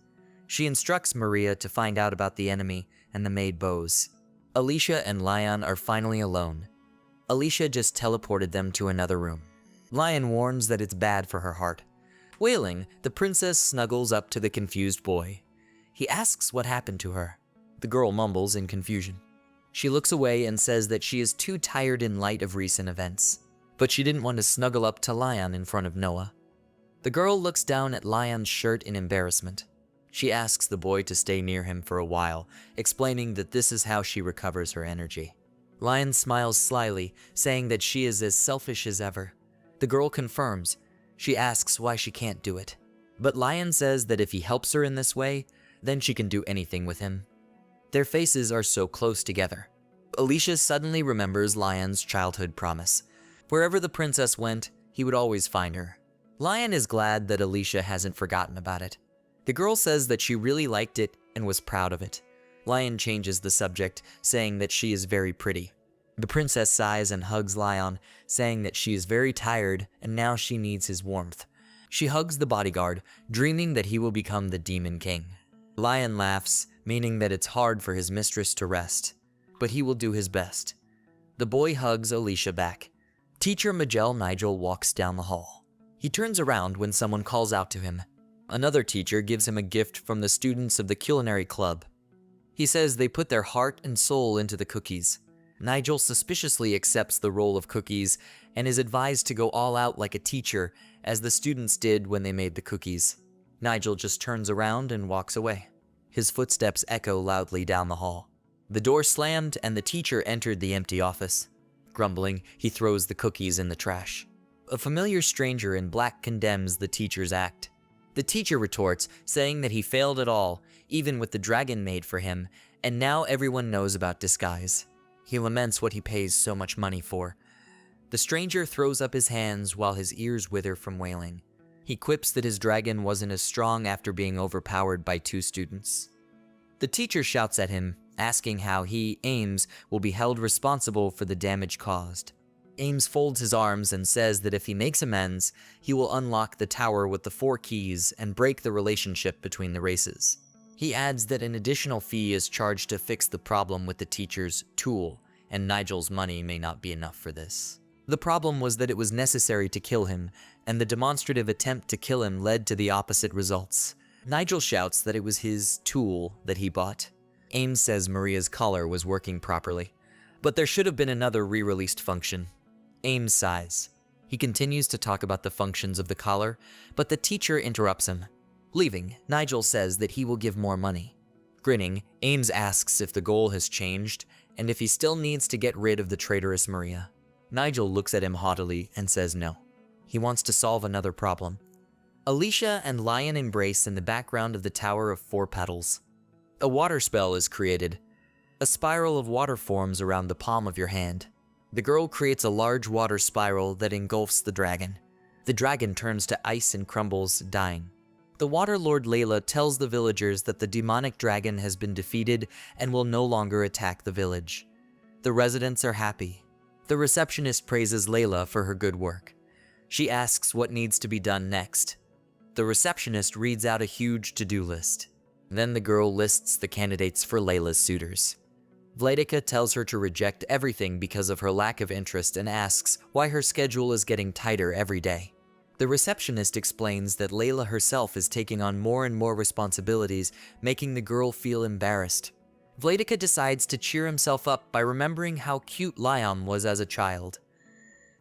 She instructs Maria to find out about the enemy and the maid bows. Alicia and Lion are finally alone. Alicia just teleported them to another room. Lion warns that it's bad for her heart. Wailing, the princess snuggles up to the confused boy. He asks what happened to her. The girl mumbles in confusion. She looks away and says that she is too tired in light of recent events. But she didn't want to snuggle up to Lion in front of Noah. The girl looks down at Lion's shirt in embarrassment. She asks the boy to stay near him for a while, explaining that this is how she recovers her energy. Lion smiles slyly, saying that she is as selfish as ever. The girl confirms. She asks why she can't do it. But Lion says that if he helps her in this way, then she can do anything with him. Their faces are so close together. Alicia suddenly remembers Lion's childhood promise. Wherever the princess went, he would always find her. Lion is glad that Alicia hasn't forgotten about it. The girl says that she really liked it and was proud of it. Lion changes the subject, saying that she is very pretty. The princess sighs and hugs Lion, saying that she is very tired and now she needs his warmth. She hugs the bodyguard, dreaming that he will become the Demon King. Lion laughs, meaning that it's hard for his mistress to rest, but he will do his best. The boy hugs Alicia back. Teacher Majel Nigel walks down the hall. He turns around when someone calls out to him. Another teacher gives him a gift from the students of the culinary club. He says they put their heart and soul into the cookies. Nigel suspiciously accepts the role of cookies and is advised to go all out like a teacher, as the students did when they made the cookies. Nigel just turns around and walks away. His footsteps echo loudly down the hall. The door slammed and the teacher entered the empty office. Grumbling, he throws the cookies in the trash. A familiar stranger in black condemns the teacher's act. The teacher retorts, saying that he failed it all, even with the dragon made for him, and now everyone knows about disguise. He laments what he pays so much money for. The stranger throws up his hands while his ears wither from wailing. He quips that his dragon wasn't as strong after being overpowered by 2 students. The teacher shouts at him, asking how he, Ames, will be held responsible for the damage caused. Ames folds his arms and says that if he makes amends, he will unlock the tower with the 4 keys and break the relationship between the races. He adds that an additional fee is charged to fix the problem with the teacher's tool, and Nigel's money may not be enough for this. The problem was that it was necessary to kill him, and the demonstrative attempt to kill him led to the opposite results. Nigel shouts that it was his tool that he bought. Ames says Maria's collar was working properly, but there should have been another re-released function. Ames sighs. He continues to talk about the functions of the collar, but the teacher interrupts him. Leaving, Nigel says that he will give more money. Grinning, Ames asks if the goal has changed, and if he still needs to get rid of the traitorous Maria. Nigel looks at him haughtily and says no. He wants to solve another problem. Alicia and Lion embrace in the background of the Tower of 4 Petals. A water spell is created. A spiral of water forms around the palm of your hand. The girl creates a large water spiral that engulfs the dragon. The dragon turns to ice and crumbles, dying. The Water Lord Layla tells the villagers that the demonic dragon has been defeated and will no longer attack the village. The residents are happy. The receptionist praises Layla for her good work. She asks what needs to be done next. The receptionist reads out a huge to-do list. Then the girl lists the candidates for Layla's suitors. Vladika tells her to reject everything because of her lack of interest and asks why her schedule is getting tighter every day. The receptionist explains that Layla herself is taking on more and more responsibilities, making the girl feel embarrassed. Vladika decides to cheer himself up by remembering how cute Liam was as a child.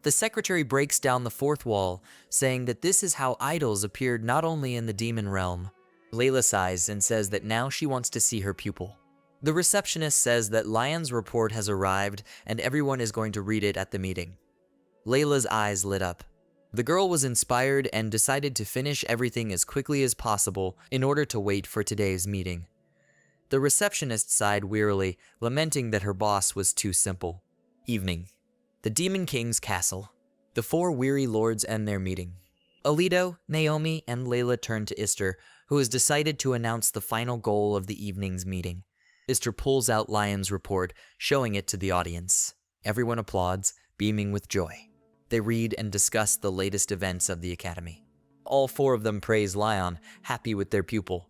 The secretary breaks down the 4th wall, saying that this is how idols appeared not only in the demon realm. Layla sighs and says that now she wants to see her pupil. The receptionist says that Lion's report has arrived and everyone is going to read it at the meeting. Layla's eyes lit up. The girl was inspired and decided to finish everything as quickly as possible in order to wait for today's meeting. The receptionist sighed wearily, lamenting that her boss was too simple. Evening. The Demon King's castle. The 4 weary lords end their meeting. Alito, Naomi, and Layla turn to Ister, who has decided to announce the final goal of the evening's meeting. Ister pulls out Lion's report, showing it to the audience. Everyone applauds, beaming with joy. They read and discuss the latest events of the academy. All 4 of them praise Lion, happy with their pupil.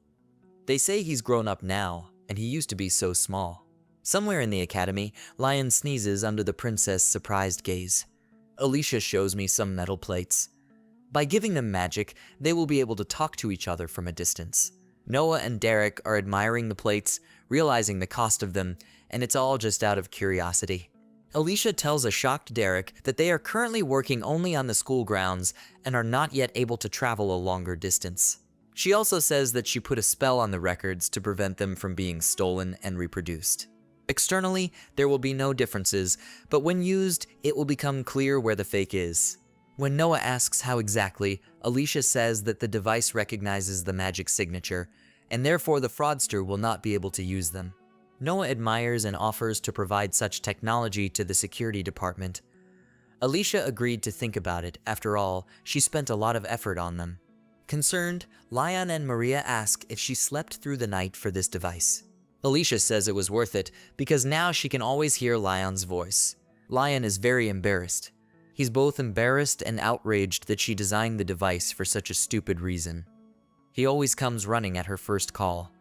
They say he's grown up now, and he used to be so small. Somewhere in the academy, Lion sneezes under the princess' surprised gaze. Alicia shows me some metal plates. By giving them magic, they will be able to talk to each other from a distance. Noah and Derek are admiring the plates, realizing the cost of them, and it's all just out of curiosity. Alicia tells a shocked Derek that they are currently working only on the school grounds and are not yet able to travel a longer distance. She also says that she put a spell on the records to prevent them from being stolen and reproduced. Externally, there will be no differences, but when used, it will become clear where the fake is. When Noah asks how exactly, Alicia says that the device recognizes the magic signature, and therefore the fraudster will not be able to use them. Noah admires and offers to provide such technology to the security department. Alicia agreed to think about it. After all, she spent a lot of effort on them. Concerned, Lion and Maria ask if she slept through the night for this device. Alicia says it was worth it because now she can always hear Lion's voice. Lion is very embarrassed. He's both embarrassed and outraged that she designed the device for such a stupid reason. He always comes running at her first call.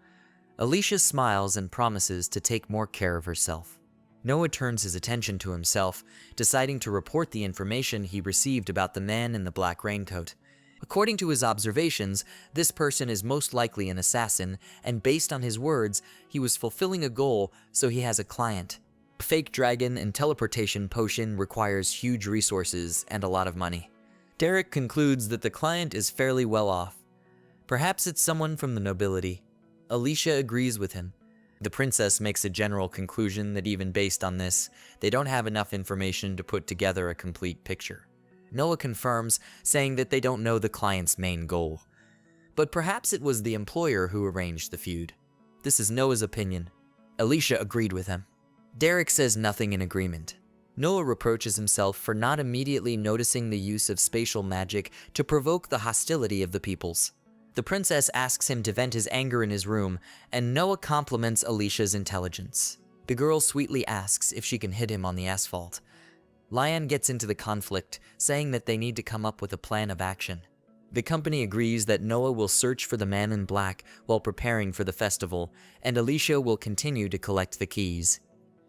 Alicia smiles and promises to take more care of herself. Noah turns his attention to himself, deciding to report the information he received about the man in the black raincoat. According to his observations, this person is most likely an assassin, and based on his words, he was fulfilling a goal, so he has a client. A fake dragon and teleportation potion requires huge resources and a lot of money. Derek concludes that the client is fairly well off. Perhaps it's someone from the nobility. Alicia agrees with him. The princess makes a general conclusion that even based on this, they don't have enough information to put together a complete picture. Noah confirms, saying that they don't know the client's main goal. But perhaps it was the employer who arranged the feud. This is Noah's opinion. Alicia agreed with him. Derek says nothing in agreement. Noah reproaches himself for not immediately noticing the use of spatial magic to provoke the hostility of the peoples. The princess asks him to vent his anger in his room, and Noah compliments Alicia's intelligence. The girl sweetly asks if she can hit him on the asphalt. Lion gets into the conflict, saying that they need to come up with a plan of action. The company agrees that Noah will search for the man in black while preparing for the festival, and Alicia will continue to collect the keys.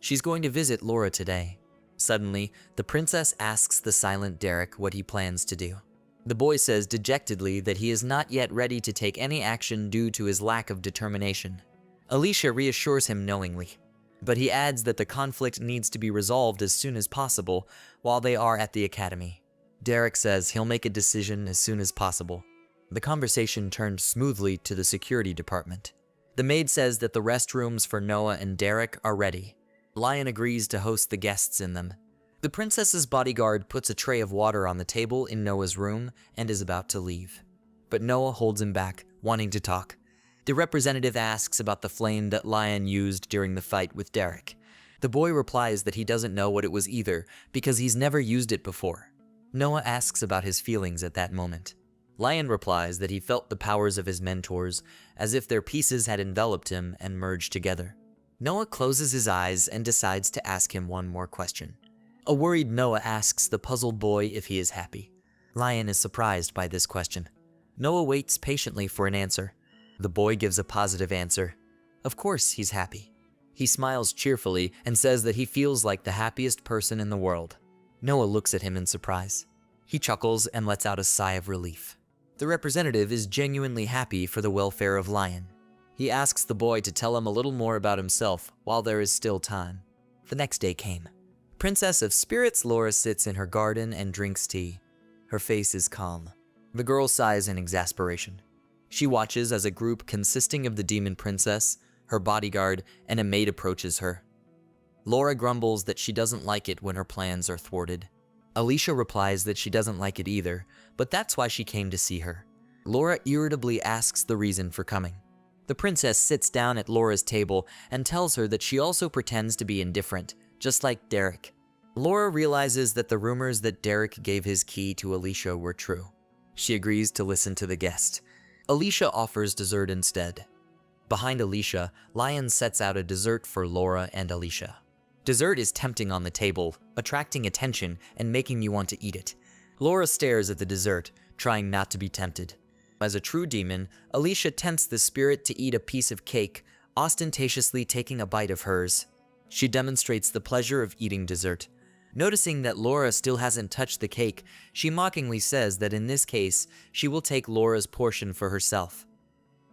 She's going to visit Laura today. Suddenly, the princess asks the silent Derek what he plans to do. The boy says dejectedly that he is not yet ready to take any action due to his lack of determination. Alicia reassures him knowingly, but he adds that the conflict needs to be resolved as soon as possible while they are at the academy. Derek says he'll make a decision as soon as possible. The conversation turned smoothly to the security department. The maid says that the restrooms for Noah and Derek are ready. Lion agrees to host the guests in them. The princess's bodyguard puts a tray of water on the table in Noah's room and is about to leave. But Noah holds him back, wanting to talk. The representative asks about the flame that Lion used during the fight with Derek. The boy replies that he doesn't know what it was either because he's never used it before. Noah asks about his feelings at that moment. Lion replies that he felt the powers of his mentors as if their pieces had enveloped him and merged together. Noah closes his eyes and decides to ask him one more question. A worried Noah asks the puzzled boy if he is happy. Lion is surprised by this question. Noah waits patiently for an answer. The boy gives a positive answer. Of course he's happy. He smiles cheerfully and says that he feels like the happiest person in the world. Noah looks at him in surprise. He chuckles and lets out a sigh of relief. The representative is genuinely happy for the welfare of Lion. He asks the boy to tell him a little more about himself while there is still time. The next day came. Princess of Spirits Laura sits in her garden and drinks tea. Her face is calm. The girl sighs in exasperation. She watches as a group consisting of the demon princess, her bodyguard, and a maid approaches her. Laura grumbles that she doesn't like it when her plans are thwarted. Alicia replies that she doesn't like it either, but that's why she came to see her. Laura irritably asks the reason for coming. The princess sits down at Laura's table and tells her that she also pretends to be indifferent, just like Derek. Laura realizes that the rumors that Derek gave his key to Alicia were true. She agrees to listen to the guest. Alicia offers dessert instead. Behind Alicia, Lion sets out a dessert for Laura and Alicia. Dessert is tempting on the table, attracting attention and making you want to eat it. Laura stares at the dessert, trying not to be tempted. As a true demon, Alicia tempts the spirit to eat a piece of cake, ostentatiously taking a bite of hers. She demonstrates the pleasure of eating dessert. Noticing that Laura still hasn't touched the cake, she mockingly says that in this case, she will take Laura's portion for herself.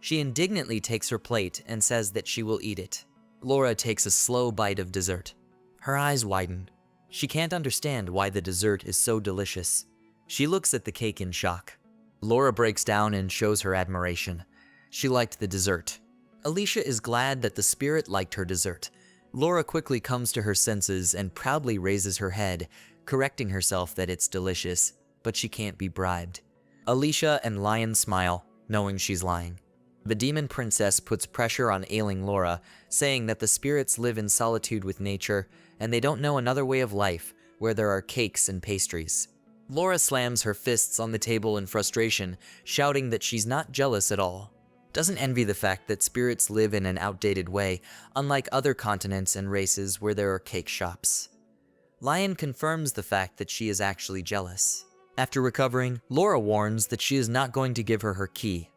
She indignantly takes her plate and says that she will eat it. Laura takes a slow bite of dessert. Her eyes widen. She can't understand why the dessert is so delicious. She looks at the cake in shock. Laura breaks down and shows her admiration. She liked the dessert. Alicia is glad that the spirit liked her dessert. Laura quickly comes to her senses and proudly raises her head, correcting herself that it's delicious, but she can't be bribed. Alicia and Lion smile, knowing she's lying. The demon princess puts pressure on ailing Laura, saying that the spirits live in solitude with nature, and they don't know another way of life where there are cakes and pastries. Laura slams her fists on the table in frustration, shouting that she's not jealous at all. Doesn't envy the fact that spirits live in an outdated way, unlike other continents and races where there are cake shops. Lion confirms the fact that she is actually jealous. After recovering, Laura warns that she is not going to give her her key.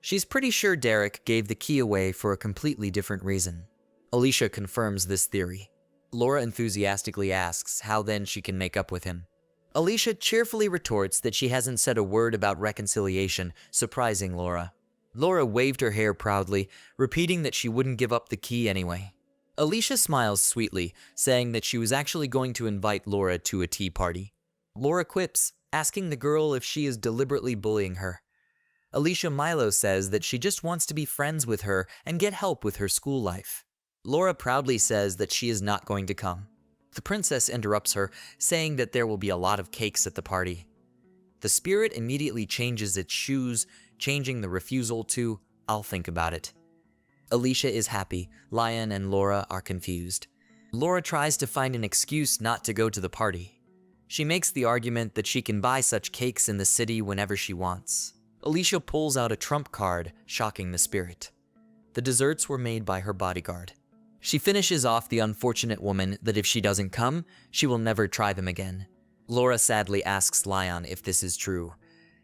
She's pretty sure Derek gave the key away for a completely different reason. Alicia confirms this theory. Laura enthusiastically asks how then she can make up with him. Alicia cheerfully retorts that she hasn't said a word about reconciliation, surprising Laura. Laura waved her hair proudly, repeating that she wouldn't give up the key anyway. Alicia smiles sweetly, saying that she was actually going to invite Laura to a tea party. Laura quips, asking the girl if she is deliberately bullying her. Alicia Milo says that she just wants to be friends with her and get help with her school life. Laura proudly says that she is not going to come. The princess interrupts her, saying that there will be a lot of cakes at the party. The spirit immediately changes its shoes, changing the refusal to, "I'll think about it." Alicia is happy. Lion and Laura are confused. Laura tries to find an excuse not to go to the party. She makes the argument that she can buy such cakes in the city whenever she wants. Alicia pulls out a trump card, shocking the spirit. The desserts were made by her bodyguard. She finishes off the unfortunate woman that if she doesn't come, she will never try them again. Laura sadly asks Lion if this is true.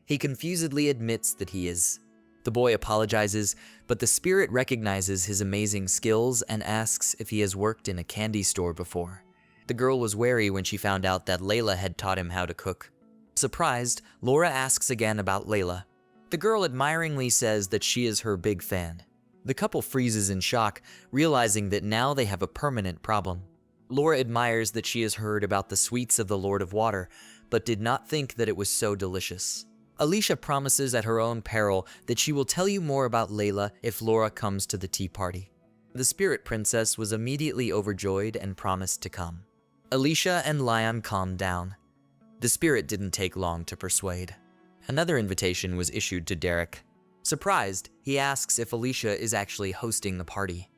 He confusedly admits that he is. The boy apologizes, but the spirit recognizes his amazing skills and asks if he has worked in a candy store before. The girl was wary when she found out that Layla had taught him how to cook. Surprised, Laura asks again about Layla. The girl admiringly says that she is her big fan. The couple freezes in shock, realizing that now they have a permanent problem. Laura admires that she has heard about the sweets of the Lord of Water, but did not think that it was so delicious. Alicia promises at her own peril that she will tell you more about Layla if Laura comes to the tea party. The spirit princess was immediately overjoyed and promised to come. Alicia and Lion calmed down. The spirit didn't take long to persuade. Another invitation was issued to Derek. Surprised, he asks if Alicia is actually hosting the party.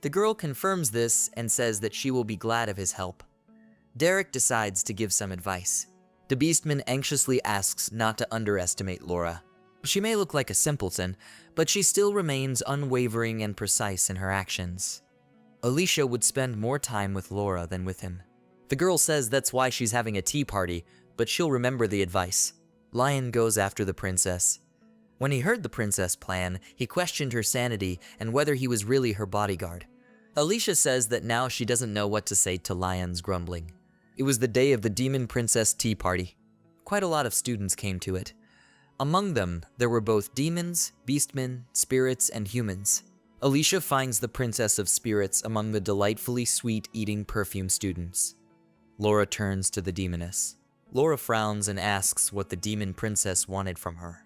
The girl confirms this and says that she will be glad of his help. Derek decides to give some advice. The Beastman anxiously asks not to underestimate Laura. She may look like a simpleton, but she still remains unwavering and precise in her actions. Alicia would spend more time with Laura than with him. The girl says that's why she's having a tea party, but she'll remember the advice. Lion goes after the princess. When he heard the princess plan, he questioned her sanity and whether he was really her bodyguard. Alicia says that now she doesn't know what to say to Lion's grumbling. It was the day of the Demon Princess Tea Party. Quite a lot of students came to it. Among them, there were both demons, beastmen, spirits, and humans. Alicia finds the Princess of Spirits among the delightfully sweet eating perfume students. Laura turns to the demoness. Laura frowns and asks what the demon princess wanted from her.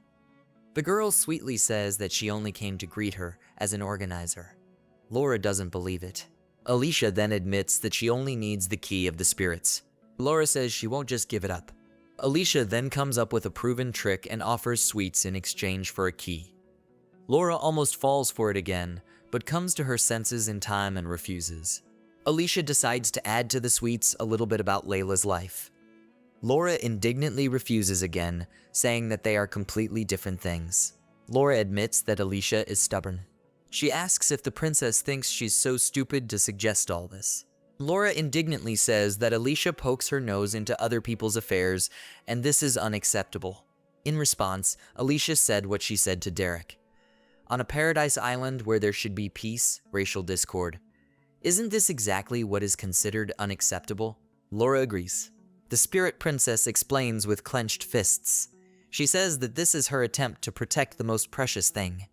The girl sweetly says that she only came to greet her as an organizer. Laura doesn't believe it. Alicia then admits that she only needs the key of the spirits. Laura says she won't just give it up. Alicia then comes up with a proven trick and offers sweets in exchange for a key. Laura almost falls for it again, but comes to her senses in time and refuses. Alicia decides to add to the sweets a little bit about Layla's life. Laura indignantly refuses again, saying that they are completely different things. Laura admits that Alicia is stubborn. She asks if the princess thinks she's so stupid to suggest all this. Laura indignantly says that Alicia pokes her nose into other people's affairs, and this is unacceptable. In response, Alicia said what she said to Derek. On a paradise island where there should be peace, racial discord. Isn't this exactly what is considered unacceptable? Laura agrees. The spirit princess explains with clenched fists. She says that this is her attempt to protect the most precious thing.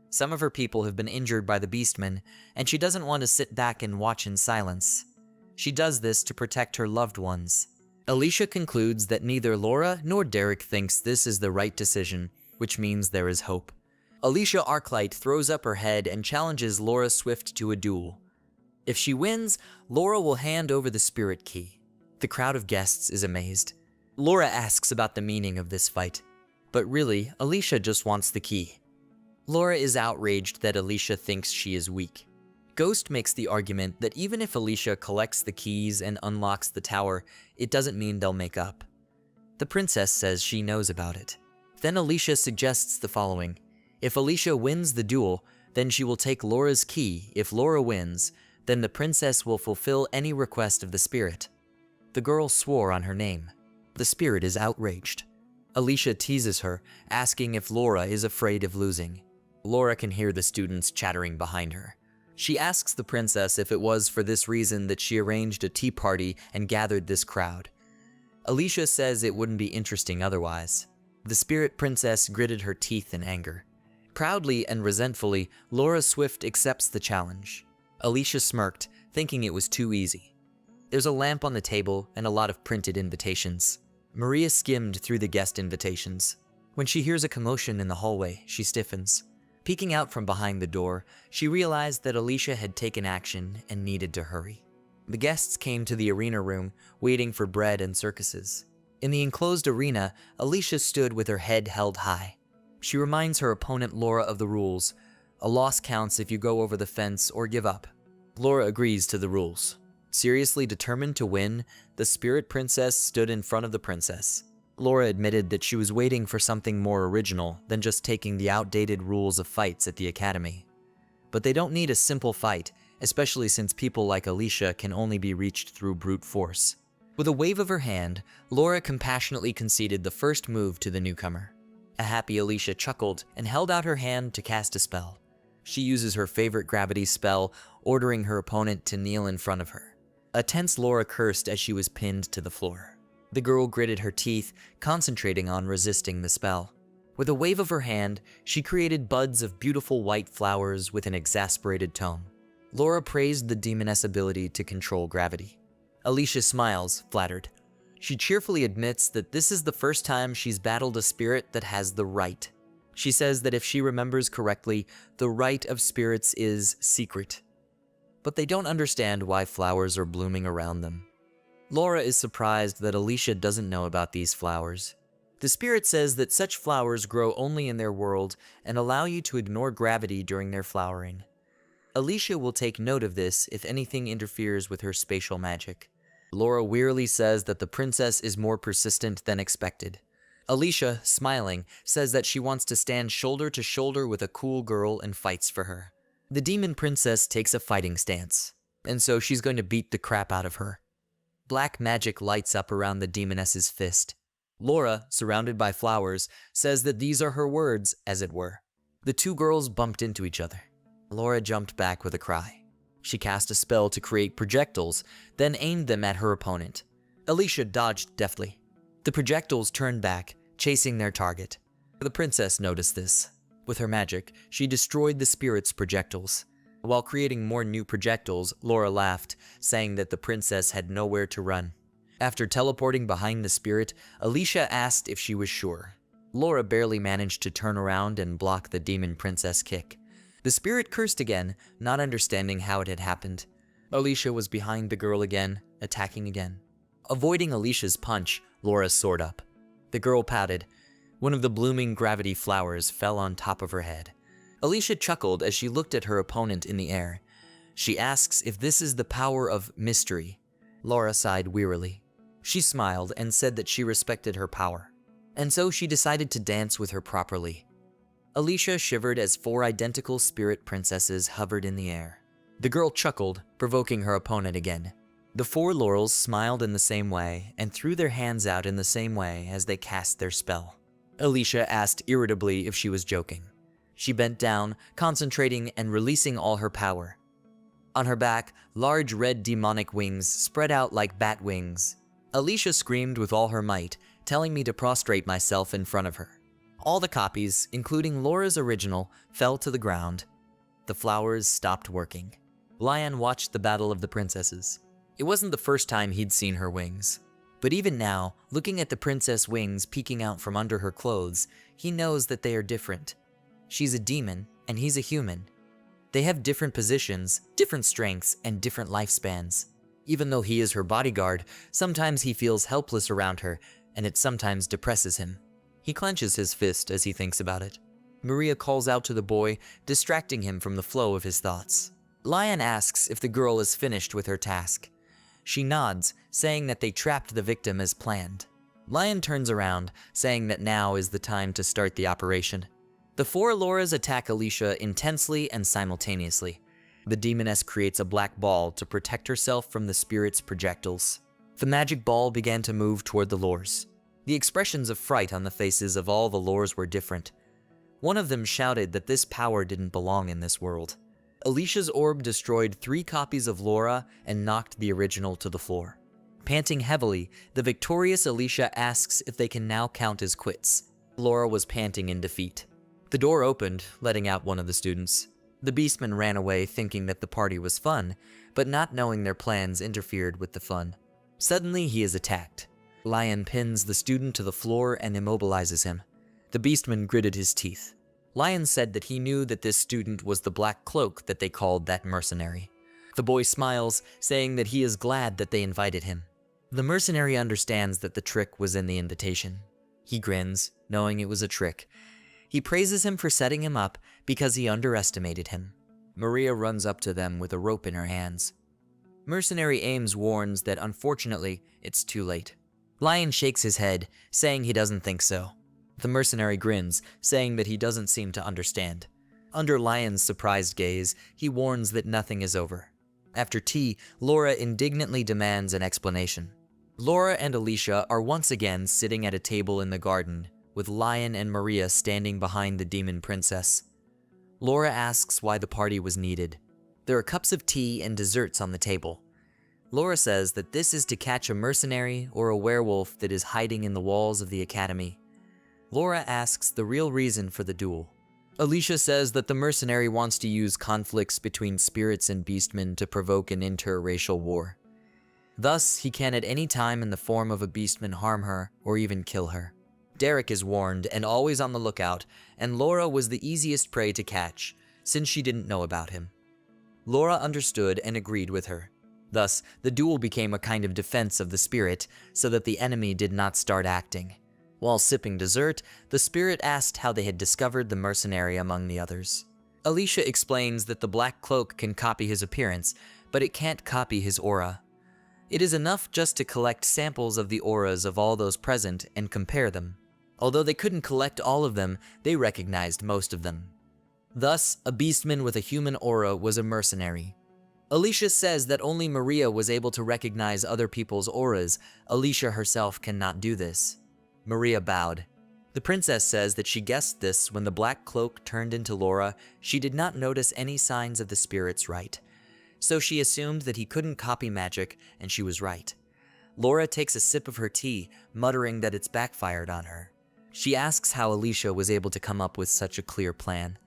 Some of her people have been injured by the beastmen, and she doesn't want to sit back and watch in silence. She does this to protect her loved ones. Alicia concludes that neither Laura nor Derek thinks this is the right decision, which means there is hope. Alicia Arclight throws up her head and challenges Laura Swift to a duel. If she wins, Laura will hand over the spirit key. The crowd of guests is amazed. Laura asks about the meaning of this fight, but really, Alicia just wants the key. Laura is outraged that Alicia thinks she is weak. Ghost makes the argument that even if Alicia collects the keys and unlocks the tower, it doesn't mean they'll make up. The princess says she knows about it. Then Alicia suggests the following. If Alicia wins the duel, then she will take Laura's key. If Laura wins, then the princess will fulfill any request of the spirit. The girl swore on her name. The spirit is outraged. Alicia teases her, asking if Laura is afraid of losing. Laura can hear the students chattering behind her. She asks the princess if it was for this reason that she arranged a tea party and gathered this crowd. Alicia says it wouldn't be interesting otherwise. The spirit princess gritted her teeth in anger. Proudly and resentfully, Laura Swift accepts the challenge. Alicia smirked, thinking it was too easy. There's a lamp on the table and a lot of printed invitations. Maria skimmed through the guest invitations. When she hears a commotion in the hallway, she stiffens. Peeking out from behind the door, she realized that Alicia had taken action and needed to hurry. The guests came to the arena room, waiting for bread and circuses. In the enclosed arena, Alicia stood with her head held high. She reminds her opponent Laura of the rules. A loss counts if you go over the fence or give up. Laura agrees to the rules. Seriously determined to win, the spirit princess stood in front of the princess. Laura admitted that she was waiting for something more original than just taking the outdated rules of fights at the academy. But they don't need a simple fight, especially since people like Alicia can only be reached through brute force. With a wave of her hand, Laura compassionately conceded the first move to the newcomer. A happy Alicia chuckled and held out her hand to cast a spell. She uses her favorite gravity spell, ordering her opponent to kneel in front of her. A tense Laura cursed as she was pinned to the floor. The girl gritted her teeth, concentrating on resisting the spell. With a wave of her hand, she created buds of beautiful white flowers with an exasperated tone. Laura praised the demoness' ability to control gravity. Alicia smiles, flattered. She cheerfully admits that this is the first time she's battled a spirit that has the right. She says that if she remembers correctly, the right of spirits is secret. But they don't understand why flowers are blooming around them. Laura is surprised that Alicia doesn't know about these flowers. The spirit says that such flowers grow only in their world and allow you to ignore gravity during their flowering. Alicia will take note of this if anything interferes with her spatial magic. Laura wearily says that the princess is more persistent than expected. Alicia, smiling, says that she wants to stand shoulder to shoulder with a cool girl and fights for her. The demon princess takes a fighting stance, and so she's going to beat the crap out of her. Black magic lights up around the demoness's fist. Laura, surrounded by flowers, says that these are her words, as it were. The two girls bumped into each other. Laura jumped back with a cry. She cast a spell to create projectiles, then aimed them at her opponent. Alicia dodged deftly. The projectiles turned back, chasing their target. The princess noticed this. With her magic, she destroyed the spirit's projectiles. While creating more new projectiles, Laura laughed, saying that the princess had nowhere to run. After teleporting behind the spirit, Alicia asked if she was sure. Laura barely managed to turn around and block the demon princess kick. The spirit cursed again, not understanding how it had happened. Alicia was behind the girl again, attacking again. Avoiding Alicia's punch, Laura soared up. The girl pouted. One of the blooming gravity flowers fell on top of her head. Alicia chuckled as she looked at her opponent in the air. She asks if this is the power of mystery. Laura sighed wearily. She smiled and said that she respected her power. And so she decided to dance with her properly. Alicia shivered as 4 identical spirit princesses hovered in the air. The girl chuckled, provoking her opponent again. The 4 laurels smiled in the same way and threw their hands out in the same way as they cast their spell. Alicia asked irritably if she was joking. She bent down, concentrating and releasing all her power. On her back, large red demonic wings spread out like bat wings. Alicia screamed with all her might, telling me to prostrate myself in front of her. All the copies, including Laura's original, fell to the ground. The flowers stopped working. Lion watched the battle of the princesses. It wasn't the first time he'd seen her wings. But even now, looking at the princess wings peeking out from under her clothes, he knows that they are different. She's a demon, and he's a human. They have different positions, different strengths, and different lifespans. Even though he is her bodyguard, sometimes he feels helpless around her, and it sometimes depresses him. He clenches his fist as he thinks about it. Maria calls out to the boy, distracting him from the flow of his thoughts. Lion asks if the girl is finished with her task. She nods, saying that they trapped the victim as planned. Lion turns around, saying that now is the time to start the operation. The 4 Lauras attack Alicia intensely and simultaneously. The demoness creates a black ball to protect herself from the spirit's projectiles. The magic ball began to move toward the Laurs. The expressions of fright on the faces of all the Laurs were different. One of them shouted that this power didn't belong in this world. Alicia's orb destroyed 3 copies of Laura and knocked the original to the floor. Panting heavily, the victorious Alicia asks if they can now count as quits. Laura was panting in defeat. The door opened, letting out one of the students. The beastman ran away thinking that the party was fun, but not knowing their plans interfered with the fun. Suddenly, he is attacked. Lion pins the student to the floor and immobilizes him. The beastman gritted his teeth. Lion said that he knew that this student was the black cloak that they called that mercenary. The boy smiles, saying that he is glad that they invited him. The mercenary understands that the trick was in the invitation. He grins, knowing it was a trick. He praises him for setting him up because he underestimated him. Maria runs up to them with a rope in her hands. Mercenary Ames warns that unfortunately, it's too late. Lion shakes his head, saying he doesn't think so. The mercenary grins, saying that he doesn't seem to understand. Under Lion's surprised gaze, he warns that nothing is over. After tea, Laura indignantly demands an explanation. Laura and Alicia are once again sitting at a table in the garden, with Lion and Maria standing behind the demon princess. Laura asks why the party was needed. There are cups of tea and desserts on the table. Laura says that this is to catch a mercenary or a werewolf that is hiding in the walls of the academy. Laura asks the real reason for the duel. Alicia says that the mercenary wants to use conflicts between spirits and beastmen to provoke an interracial war. Thus, he can at any time in the form of a beastman harm her or even kill her. Derek is warned and always on the lookout, and Laura was the easiest prey to catch, since she didn't know about him. Laura understood and agreed with her. Thus, the duel became a kind of defense of the spirit, so that the enemy did not start acting. While sipping dessert, the spirit asked how they had discovered the mercenary among the others. Alicia explains that the black cloak can copy his appearance, but it can't copy his aura. It is enough just to collect samples of the auras of all those present and compare them. Although they couldn't collect all of them, they recognized most of them. Thus, a beastman with a human aura was a mercenary. Alicia says that only Maria was able to recognize other people's auras. Alicia herself cannot do this. Maria bowed. The princess says that she guessed this when the black cloak turned into Laura. She did not notice any signs of the spirit's right. So she assumed that he couldn't copy magic, and she was right. Laura takes a sip of her tea, muttering that it's backfired on her. She asks how Alicia was able to come up with such a clear plan.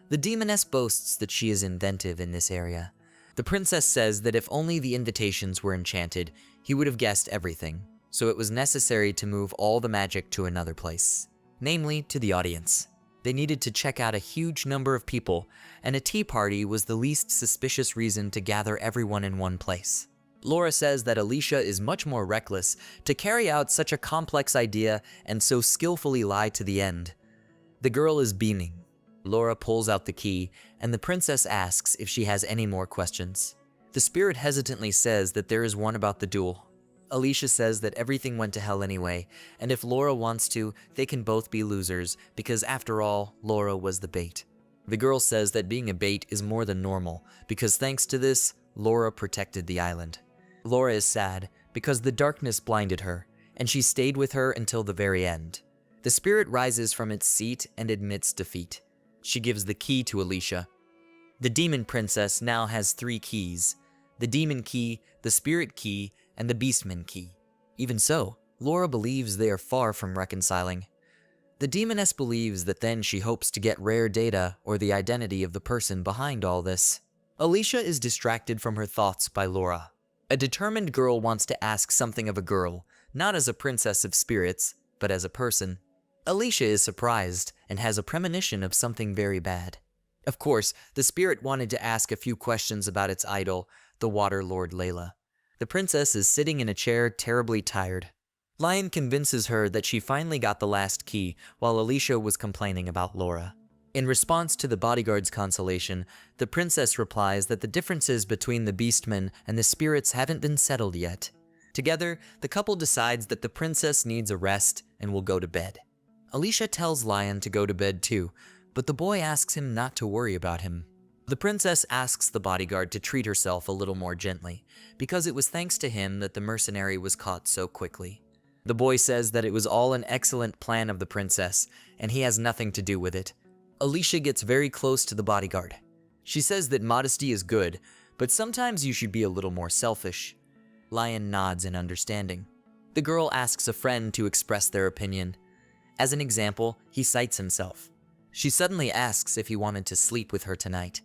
The demoness boasts that she is inventive in this area. The princess says that if only the invitations were enchanted, he would have guessed everything, so it was necessary to move all the magic to another place, namely to the audience. They needed to check out a huge number of people, and a tea party was the least suspicious reason to gather everyone in one place. Laura says that Alicia is much more reckless to carry out such a complex idea and so skillfully lie to the end. The girl is beaming. Laura pulls out the key, and the princess asks if she has any more questions. The spirit hesitantly says that there is one about the duel. Alicia says that everything went to hell anyway, and if Laura wants to, they can both be losers, because after all, Laura was the bait. The girl says that being a bait is more than normal, because thanks to this, Laura protected the island. Laura is sad, because the darkness blinded her, and she stayed with her until the very end. The spirit rises from its seat and admits defeat. She gives the key to Alicia. The demon princess now has 3 keys: the demon key, the spirit key, and the beastman key. Even so, Laura believes they are far from reconciling. The demoness believes that then she hopes to get rare data or the identity of the person behind all this. Alicia is distracted from her thoughts by Laura. A determined girl wants to ask something of a girl, not as a princess of spirits, but as a person. Alicia is surprised and has a premonition of something very bad. Of course, the spirit wanted to ask a few questions about its idol, the Water Lord Layla. The princess is sitting in a chair, terribly tired. Lion convinces her that she finally got the last key, while Alicia was complaining about Laura. In response to the bodyguard's consolation, the princess replies that the differences between the beastmen and the spirits haven't been settled yet. Together, the couple decides that the princess needs a rest and will go to bed. Alicia tells Lion to go to bed too, but the boy asks him not to worry about him. The princess asks the bodyguard to treat herself a little more gently, because it was thanks to him that the mercenary was caught so quickly. The boy says that it was all an excellent plan of the princess, and he has nothing to do with it. Alicia gets very close to the bodyguard. She says that modesty is good, but sometimes you should be a little more selfish. Lion nods in understanding. The girl asks a friend to express their opinion. As an example, he cites himself. She suddenly asks if he wanted to sleep with her tonight.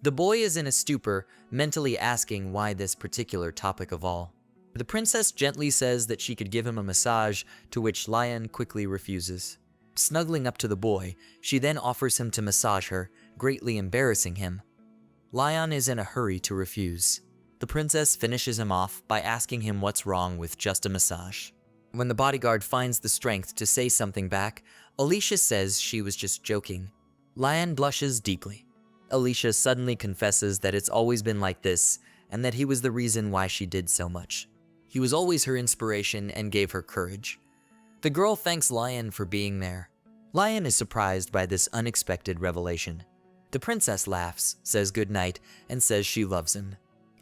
The boy is in a stupor, mentally asking why this particular topic of all. The princess gently says that she could give him a massage, to which Lion quickly refuses. Snuggling up to the boy, she then offers him to massage her, greatly embarrassing him. Lion is in a hurry to refuse. The princess finishes him off by asking him what's wrong with just a massage. When the bodyguard finds the strength to say something back, Alicia says she was just joking. Lion blushes deeply. Alicia suddenly confesses that it's always been like this, and that he was the reason why she did so much. He was always her inspiration and gave her courage. The girl thanks Lion for being there. Lion is surprised by this unexpected revelation. The princess laughs, says goodnight, and says she loves him.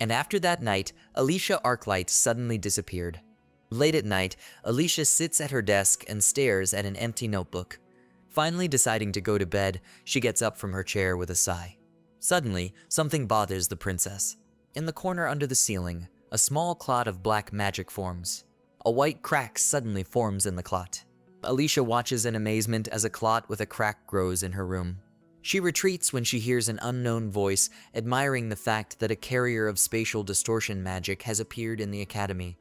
And after that night, Alicia Arclight suddenly disappeared. Late at night, Alicia sits at her desk and stares at an empty notebook. Finally deciding to go to bed, she gets up from her chair with a sigh. Suddenly, something bothers the princess. In the corner under the ceiling, a small clot of black magic forms. A white crack suddenly forms in the clot. Alicia watches in amazement as a clot with a crack grows in her room. She retreats when she hears an unknown voice admiring the fact that a carrier of spatial distortion magic has appeared in the academy.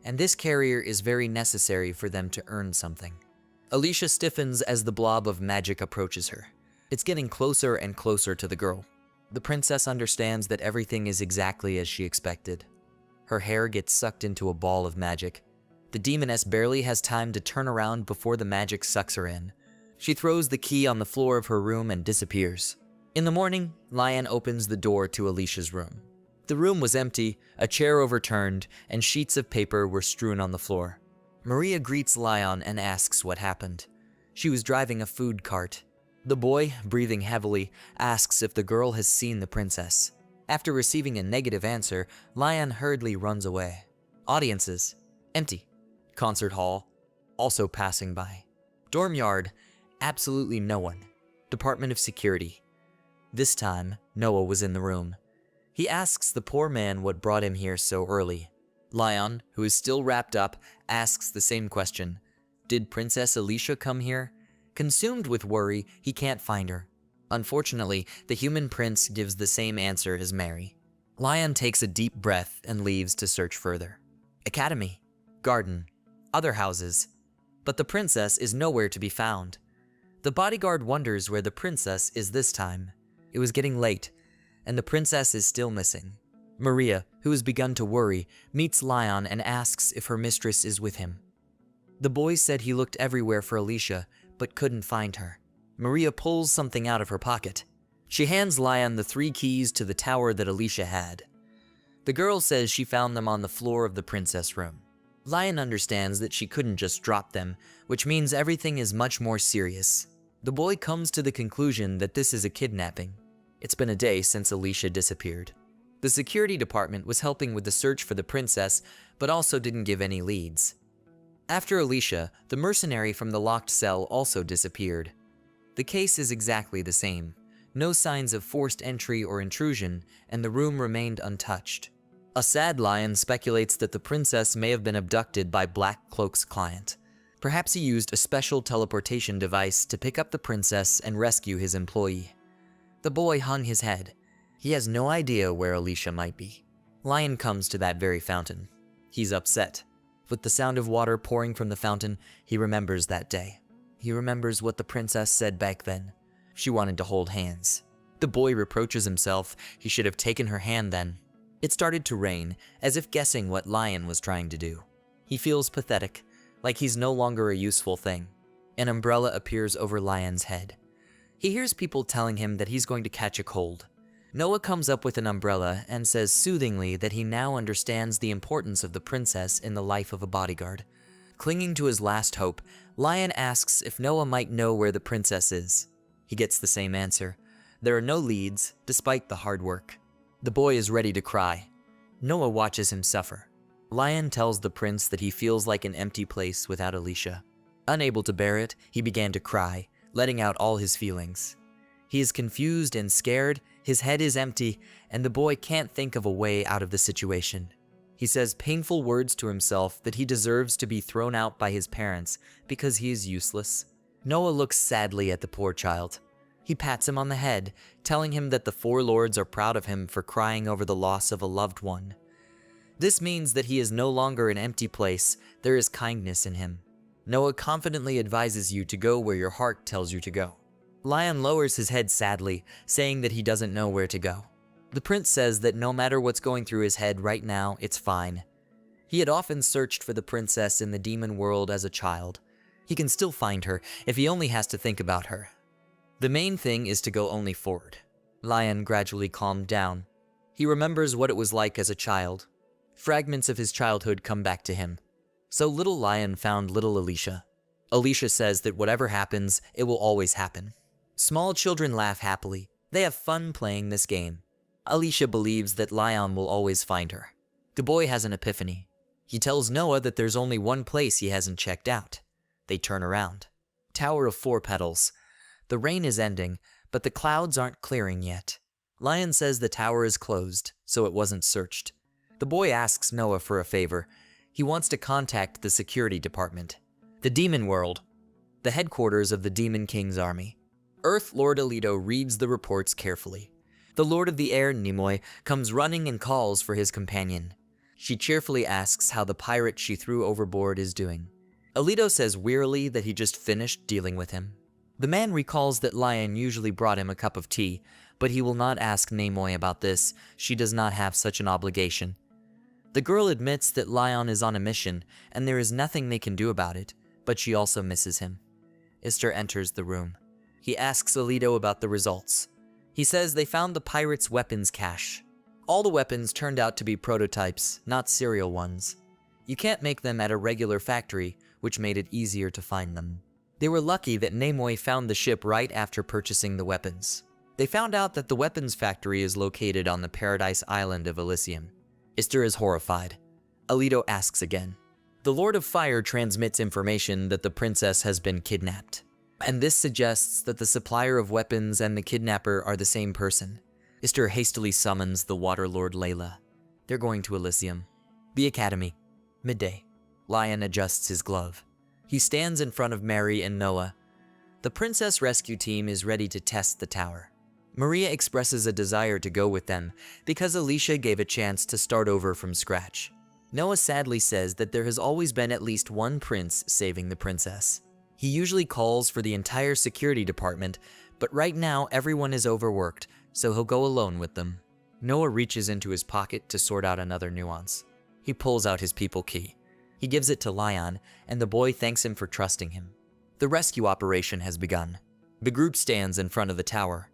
And this carrier is very necessary for them to earn something. Alicia stiffens as the blob of magic approaches her. It's getting closer and closer to the girl. The princess understands that everything is exactly as she expected. Her hair gets sucked into a ball of magic. The demoness barely has time to turn around before the magic sucks her in. She throws the key on the floor of her room and disappears. In the morning, Lion opens the door to Alicia's room. The room was empty, a chair overturned, and sheets of paper were strewn on the floor. Maria greets Lion and asks what happened. She was driving a food cart. The boy, breathing heavily, asks if the girl has seen the princess. After receiving a negative answer, Lion hurriedly runs away. Audiences, empty. Concert hall, also passing by. Dorm yard, absolutely no one. Department of Security. This time, Noah was in the room. He asks the poor man what brought him here so early. Lion, who is still wrapped up, asks the same question. Did Princess Alicia come here? Consumed with worry, he can't find her. Unfortunately, the human prince gives the same answer as Mary. Lion takes a deep breath and leaves to search further. Academy, garden, other houses. But the princess is nowhere to be found. The bodyguard wonders where the princess is this time. It was getting late, and the princess is still missing. Maria, who has begun to worry, meets Lion and asks if her mistress is with him. The boy said he looked everywhere for Alicia, but couldn't find her. Maria pulls something out of her pocket. She hands Lion the 3 keys to the tower that Alicia had. The girl says she found them on the floor of the princess room. Lion understands that she couldn't just drop them, which means everything is much more serious. The boy comes to the conclusion that this is a kidnapping. It's been a day since Alicia disappeared. The security department was helping with the search for the princess, but also didn't give any leads. After Alicia, the mercenary from the locked cell also disappeared. The case is exactly the same. No signs of forced entry or intrusion, and the room remained untouched. A sad Lion speculates that the princess may have been abducted by Black Cloak's client. Perhaps he used a special teleportation device to pick up the princess and rescue his employee. The boy hung his head. He has no idea where Alicia might be. Lion comes to that very fountain. He's upset. With the sound of water pouring from the fountain, he remembers that day. He remembers what the princess said back then. She wanted to hold hands. The boy reproaches himself. He should have taken her hand then. It started to rain, as if guessing what Lion was trying to do. He feels pathetic, like he's no longer a useful thing. An umbrella appears over Lion's head. He hears people telling him that he's going to catch a cold. Noah comes up with an umbrella and says soothingly that he now understands the importance of the princess in the life of a bodyguard. Clinging to his last hope, Lion asks if Noah might know where the princess is. He gets the same answer. There are no leads, despite the hard work. The boy is ready to cry. Noah watches him suffer. Lion tells the prince that he feels like an empty place without Alicia. Unable to bear it, he began to cry, letting out all his feelings. He is confused and scared, his head is empty, and the boy can't think of a way out of the situation. He says painful words to himself that he deserves to be thrown out by his parents because he is useless. Noah looks sadly at the poor child. He pats him on the head, telling him that the 4 lords are proud of him for crying over the loss of a loved one. This means that he is no longer an empty place, there is kindness in him. Noah confidently advises you to go where your heart tells you to go. Lion lowers his head sadly, saying that he doesn't know where to go. The prince says that no matter what's going through his head right now, it's fine. He had often searched for the princess in the demon world as a child. He can still find her if he only has to think about her. The main thing is to go only forward. Lion gradually calmed down. He remembers what it was like as a child. Fragments of his childhood come back to him. So little Lion found little Alicia. Alicia says that whatever happens, it will always happen. Small children laugh happily. They have fun playing this game. Alicia believes that Lion will always find her. The boy has an epiphany. He tells Noah that there's only one place he hasn't checked out. They turn around. Tower of 4 petals. The rain is ending, but the clouds aren't clearing yet. Lion says the tower is closed, so it wasn't searched. The boy asks Noah for a favor. He wants to contact the security department. The Demon World, the headquarters of the Demon King's army. Earth Lord Alito reads the reports carefully. The Lord of the Air, Nimoy, comes running and calls for his companion. She cheerfully asks how the pirate she threw overboard is doing. Alito says wearily that he just finished dealing with him. The man recalls that Lion usually brought him a cup of tea, but he will not ask Nimoy about this. She does not have such an obligation. The girl admits that Lion is on a mission, and there is nothing they can do about it, but she also misses him. Ister enters the room. He asks Alito about the results. He says they found the pirates' weapons cache. All the weapons turned out to be prototypes, not serial ones. You can't make them at a regular factory, which made it easier to find them. They were lucky that Nimoy found the ship right after purchasing the weapons. They found out that the weapons factory is located on the Paradise Island of Elysium. Ister is horrified. Alito asks again. The Lord of Fire transmits information that the princess has been kidnapped, and this suggests that the supplier of weapons and the kidnapper are the same person. Ister hastily summons the Water Lord Layla. They're going to Elysium. The Academy. Midday. Lion adjusts his glove. He stands in front of Mary and Noah. The princess rescue team is ready to test the tower. Maria expresses a desire to go with them because Alicia gave a chance to start over from scratch. Noah sadly says that there has always been at least one prince saving the princess. He usually calls for the entire security department, but right now everyone is overworked, so he'll go alone with them. Noah reaches into his pocket to sort out another nuance. He pulls out his people key. He gives it to Lion, and the boy thanks him for trusting him. The rescue operation has begun. The group stands in front of the tower.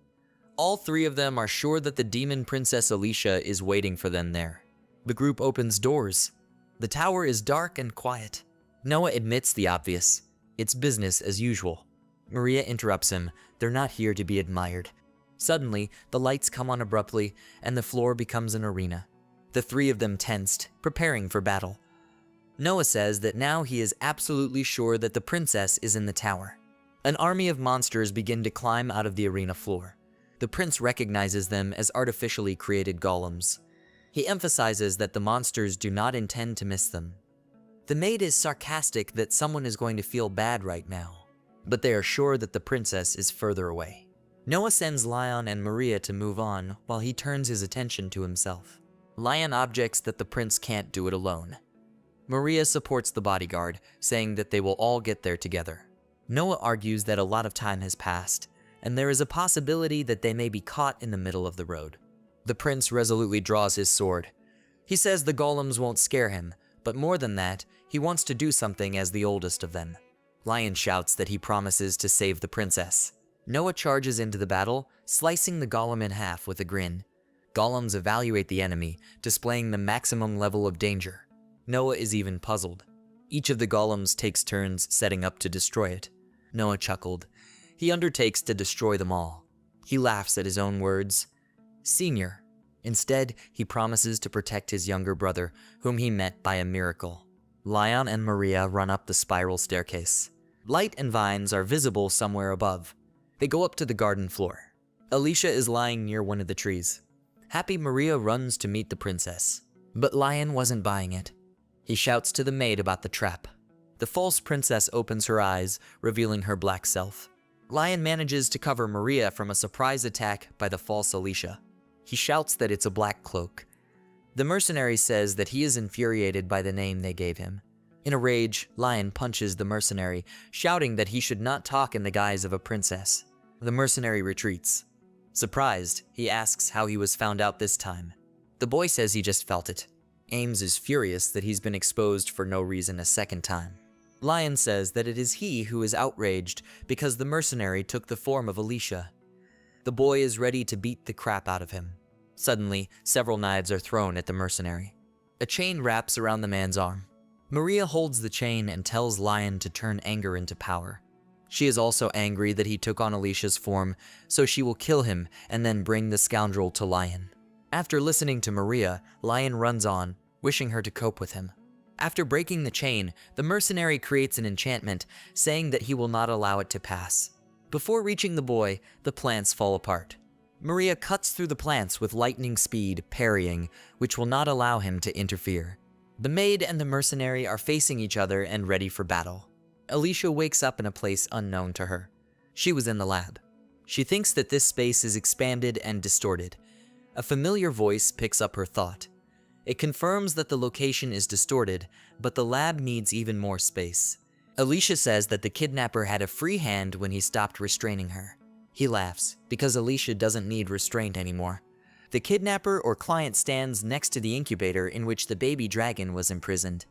All 3 of them are sure that the demon princess Alicia is waiting for them there. The group opens doors. The tower is dark and quiet. Noah admits the obvious. It's business as usual. Maria interrupts him. They're not here to be admired. Suddenly, the lights come on abruptly, and the floor becomes an arena. The 3 of them tensed, preparing for battle. Noah says that now he is absolutely sure that the princess is in the tower. An army of monsters begin to climb out of the arena floor. The prince recognizes them as artificially created golems. He emphasizes that the monsters do not intend to miss them. The maid is sarcastic that someone is going to feel bad right now, but they are sure that the princess is further away. Noah sends Lion and Maria to move on while he turns his attention to himself. Lion objects that the prince can't do it alone. Maria supports the bodyguard, saying that they will all get there together. Noah argues that a lot of time has passed, and there is a possibility that they may be caught in the middle of the road. The prince resolutely draws his sword. He says the golems won't scare him, but more than that, he wants to do something as the oldest of them. Lion shouts that he promises to save the princess. Noah charges into the battle, slicing the golem in half with a grin. Golems evaluate the enemy, displaying the maximum level of danger. Noah is even puzzled. Each of the golems takes turns setting up to destroy it. Noah chuckled. He undertakes to destroy them all. He laughs at his own words. Senior. Instead, he promises to protect his younger brother, whom he met by a miracle. Lion and Maria run up the spiral staircase. Light and vines are visible somewhere above. They go up to the garden floor. Alicia is lying near one of the trees. Happy Maria runs to meet the princess. But Lion wasn't buying it. He shouts to the maid about the trap. The false princess opens her eyes, revealing her black self. Lion manages to cover Maria from a surprise attack by the false Alicia. He shouts that it's a black cloak. The mercenary says that he is infuriated by the name they gave him. In a rage, Lion punches the mercenary, shouting that he should not talk in the guise of a princess. The mercenary retreats. Surprised, he asks how he was found out this time. The boy says he just felt it. Ames is furious that he's been exposed for no reason a second time. Lion says that it is he who is outraged because the mercenary took the form of Alicia. The boy is ready to beat the crap out of him. Suddenly, several knives are thrown at the mercenary. A chain wraps around the man's arm. Maria holds the chain and tells Lion to turn anger into power. She is also angry that he took on Alicia's form, so she will kill him and then bring the scoundrel to Lion. After listening to Maria, Lion runs on, wishing her to cope with him. After breaking the chain, the mercenary creates an enchantment, saying that he will not allow it to pass. Before reaching the boy, the plants fall apart. Maria cuts through the plants with lightning speed, parrying, which will not allow him to interfere. The maid and the mercenary are facing each other and ready for battle. Alicia wakes up in a place unknown to her. She was in the lab. She thinks that this space is expanded and distorted. A familiar voice picks up her thought. It confirms that the location is distorted, but the lab needs even more space. Alicia says that the kidnapper had a free hand when he stopped restraining her. He laughs, because Alicia doesn't need restraint anymore. The kidnapper or client stands next to the incubator in which the baby dragon was imprisoned.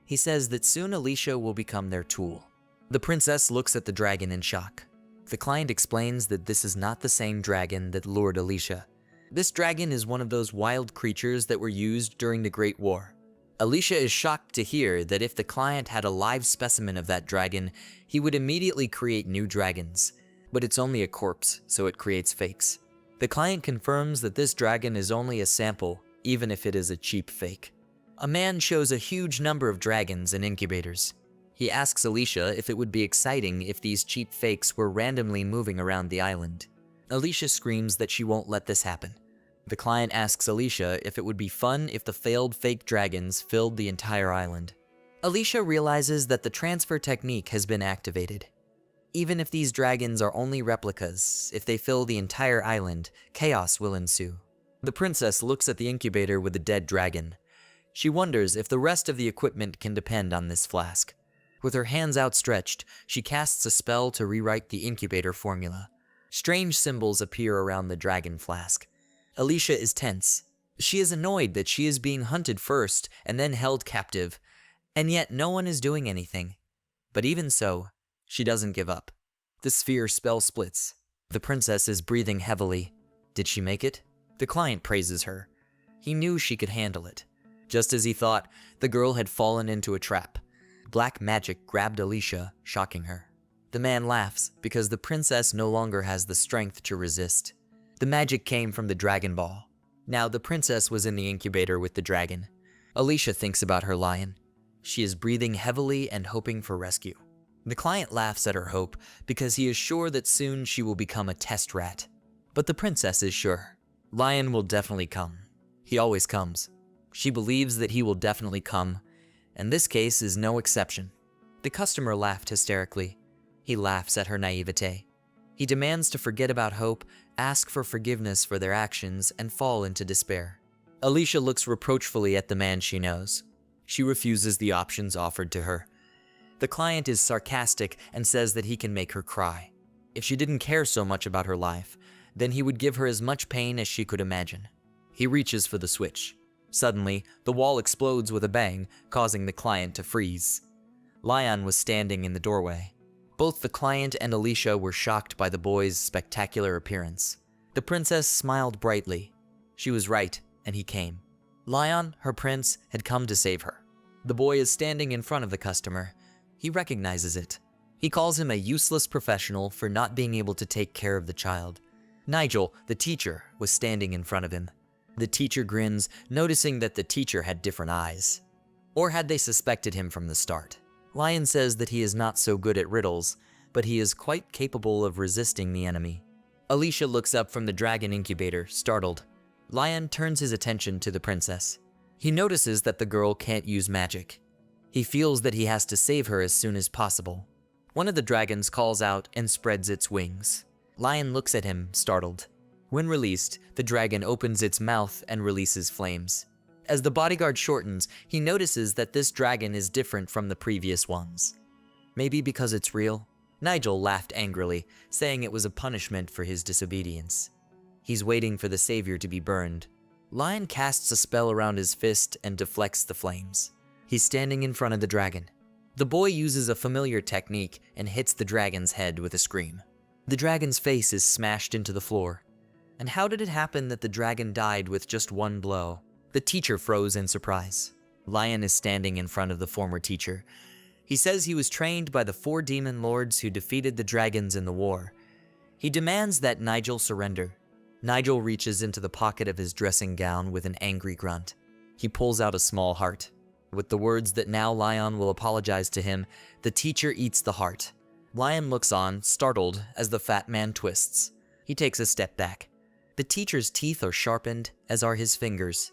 He says that soon Alicia will become their tool. The princess looks at the dragon in shock. The client explains that this is not the same dragon that lured Alicia. This dragon is one of those wild creatures that were used during the Great War. Alicia is shocked to hear that if the client had a live specimen of that dragon, he would immediately create new dragons. But it's only a corpse, so it creates fakes. The client confirms that this dragon is only a sample, even if it is a cheap fake. A man shows a huge number of dragons and incubators. He asks Alicia if it would be exciting if these cheap fakes were randomly moving around the island. Alicia screams that she won't let this happen. The client asks Alicia if it would be fun if the failed fake dragons filled the entire island. Alicia realizes that the transfer technique has been activated. Even if these dragons are only replicas, if they fill the entire island, chaos will ensue. The princess looks at the incubator with the dead dragon. She wonders if the rest of the equipment can depend on this flask. With her hands outstretched, she casts a spell to rewrite the incubator formula. Strange symbols appear around the dragon flask. Alicia is tense. She is annoyed that she is being hunted first and then held captive, and yet no one is doing anything. But even so, she doesn't give up. The sphere spell splits. The princess is breathing heavily. Did she make it? The client praises her. He knew she could handle it. Just as he thought, the girl had fallen into a trap. Black magic grabbed Alicia, shocking her. The man laughs because the princess no longer has the strength to resist. The magic came from the Dragon Ball. Now the princess was in the incubator with the dragon. Alicia thinks about her lion. She is breathing heavily and hoping for rescue. The client laughs at her hope because he is sure that soon she will become a test rat. But the princess is sure. Lion will definitely come. He always comes. She believes that he will definitely come, and this case is no exception. The customer laughed hysterically. He laughs at her naivete. He demands to forget about hope, ask for forgiveness for their actions, and fall into despair. Alicia looks reproachfully at the man she knows. She refuses the options offered to her. The client is sarcastic and says that he can make her cry. If she didn't care so much about her life, then he would give her as much pain as she could imagine. He reaches for the switch. Suddenly, the wall explodes with a bang, causing the client to freeze. Lion was standing in the doorway. Both the client and Alicia were shocked by the boy's spectacular appearance. The princess smiled brightly. She was right, and he came. Lion, her prince, had come to save her. The boy is standing in front of the customer. He recognizes it. He calls him a useless professional for not being able to take care of the child. Nigel, the teacher, was standing in front of him. The teacher grins, noticing that the teacher had different eyes. Or had they suspected him from the start? Lion says that he is not so good at riddles, but he is quite capable of resisting the enemy. Alicia looks up from the dragon incubator, startled. Lion turns his attention to the princess. He notices that the girl can't use magic. He feels that he has to save her as soon as possible. One of the dragons calls out and spreads its wings. Lion looks at him, startled. When released, the dragon opens its mouth and releases flames. As the bodyguard shortens, he notices that this dragon is different from the previous ones. Maybe because it's real? Nigel laughed angrily, saying it was a punishment for his disobedience. He's waiting for the savior to be burned. Lion casts a spell around his fist and deflects the flames. He's standing in front of the dragon. The boy uses a familiar technique and hits the dragon's head with a scream. The dragon's face is smashed into the floor. And how did it happen that the dragon died with just one blow? The teacher froze in surprise. Lion is standing in front of the former teacher. He says he was trained by the 4 demon lords who defeated the dragons in the war. He demands that Nigel surrender. Nigel reaches into the pocket of his dressing gown with an angry grunt. He pulls out a small heart. With the words that now Lion will apologize to him, the teacher eats the heart. Lion looks on, startled, as the fat man twists. He takes a step back. The teacher's teeth are sharpened, as are his fingers.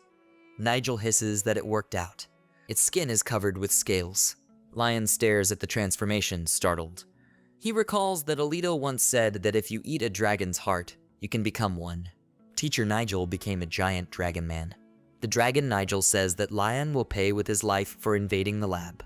Nigel hisses that it worked out. Its skin is covered with scales. Lion stares at the transformation, startled. He recalls that Alito once said that if you eat a dragon's heart, you can become one. Teacher Nigel became a giant dragon man. The dragon Nigel says that Lion will pay with his life for invading the lab.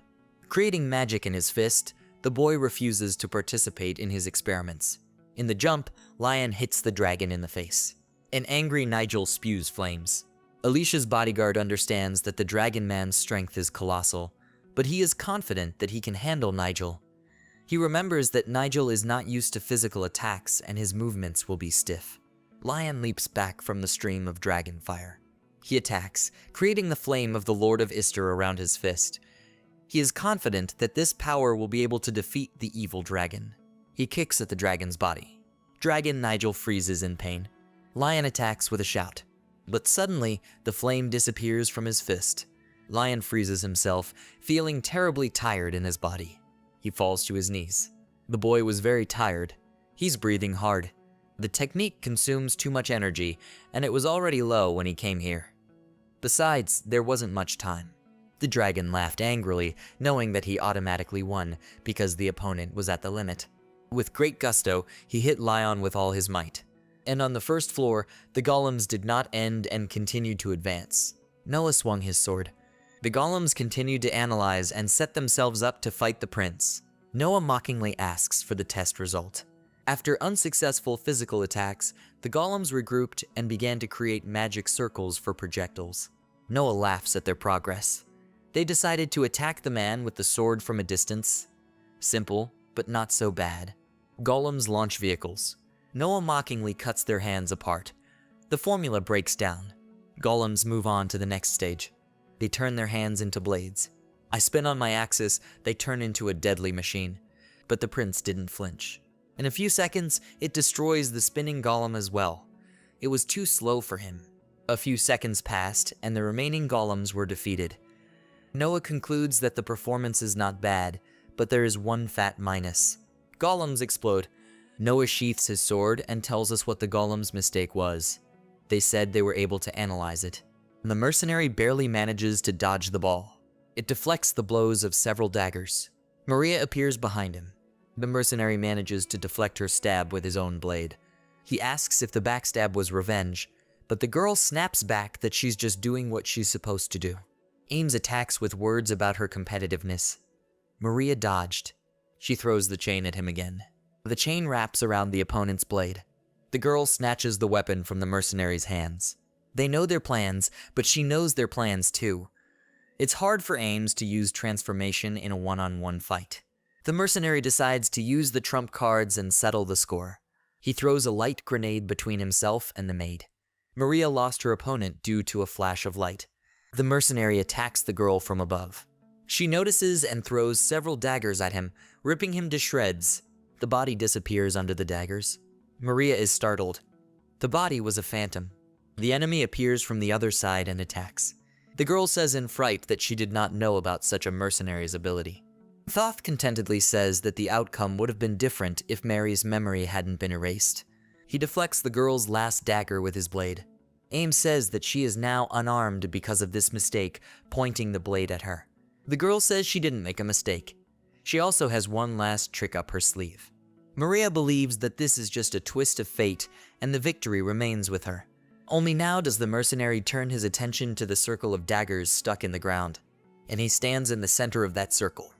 Creating magic in his fist, the boy refuses to participate in his experiments. In the jump, Lion hits the dragon in the face. An angry Nigel spews flames. Alicia's bodyguard understands that the dragon man's strength is colossal, but he is confident that he can handle Nigel. He remembers that Nigel is not used to physical attacks and his movements will be stiff. Lion leaps back from the stream of dragon fire. He attacks, creating the flame of the Lord of Ister around his fist. He is confident that this power will be able to defeat the evil dragon. He kicks at the dragon's body. Dragon Nigel freezes in pain. Lion attacks with a shout. But suddenly, the flame disappears from his fist. Lion freezes himself, feeling terribly tired in his body. He falls to his knees. The boy was very tired. He's breathing hard. The technique consumes too much energy, and it was already low when he came here. Besides, there wasn't much time. The dragon laughed angrily, knowing that he automatically won because the opponent was at the limit. With great gusto, he hit Lion with all his might. And on the first floor, the golems did not end and continued to advance. Noah swung his sword. The golems continued to analyze and set themselves up to fight the prince. Noah mockingly asks for the test result. After unsuccessful physical attacks, the golems regrouped and began to create magic circles for projectiles. Noah laughs at their progress. They decided to attack the man with the sword from a distance. Simple, but not so bad. Golems launch vehicles. Noah mockingly cuts their hands apart. The formula breaks down. Golems move on to the next stage. They turn their hands into blades. I spin on my axis, they turn into a deadly machine. But the prince didn't flinch. In a few seconds, it destroys the spinning golem as well. It was too slow for him. A few seconds passed, and the remaining golems were defeated. Noah concludes that the performance is not bad, but there is one fat minus. Golems explode. Noah sheaths his sword and tells us what the golem's mistake was. They said they were able to analyze it. The mercenary barely manages to dodge the ball. It deflects the blows of several daggers. Maria appears behind him. The mercenary manages to deflect her stab with his own blade. He asks if the backstab was revenge, but the girl snaps back that she's just doing what she's supposed to do. Ames attacks with words about her competitiveness. Maria dodged. She throws the chain at him again. The chain wraps around the opponent's blade. The girl snatches the weapon from the mercenary's hands. They know their plans, but she knows their plans too. It's hard for Ames to use transformation in a one-on-one fight. The mercenary decides to use the trump cards and settle the score. He throws a light grenade between himself and the maid. Maria lost her opponent due to a flash of light. The mercenary attacks the girl from above. She notices and throws several daggers at him, ripping him to shreds. The body disappears under the daggers. Maria is startled. The body was a phantom. The enemy appears from the other side and attacks. The girl says in fright that she did not know about such a mercenary's ability. Thoth contentedly says that the outcome would have been different if Mary's memory hadn't been erased. He deflects the girl's last dagger with his blade. Ames says that she is now unarmed because of this mistake, pointing the blade at her. The girl says she didn't make a mistake. She also has one last trick up her sleeve. Maria believes that this is just a twist of fate, and the victory remains with her. Only now does the mercenary turn his attention to the circle of daggers stuck in the ground, and he stands in the center of that circle.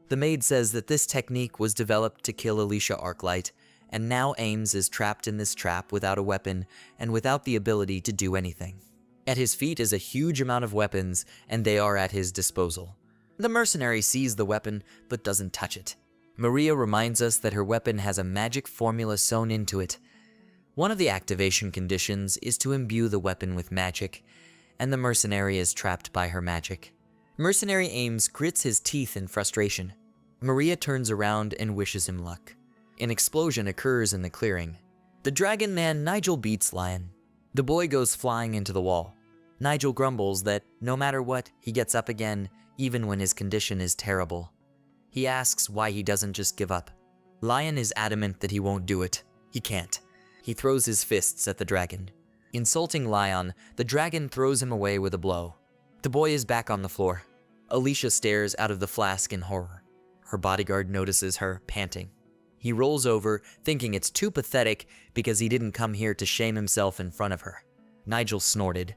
The maid says that this technique was developed to kill Alicia Arclight, and now Ames is trapped in this trap without a weapon and without the ability to do anything. At his feet is a huge amount of weapons, and they are at his disposal. The mercenary sees the weapon, but doesn't touch it. Maria reminds us that her weapon has a magic formula sewn into it. One of the activation conditions is to imbue the weapon with magic, and the mercenary is trapped by her magic. Mercenary Ames grits his teeth in frustration. Maria turns around and wishes him luck. An explosion occurs in the clearing. The dragon man Nigel beats Lion. The boy goes flying into the wall. Nigel grumbles that no matter what, he gets up again, even when his condition is terrible. He asks why he doesn't just give up. Lion is adamant that he won't do it. He can't. He throws his fists at the dragon. Insulting Lion, the dragon throws him away with a blow. The boy is back on the floor. Alicia stares out of the flask in horror. Her bodyguard notices her, panting. He rolls over, thinking it's too pathetic because he didn't come here to shame himself in front of her. Nigel snorted.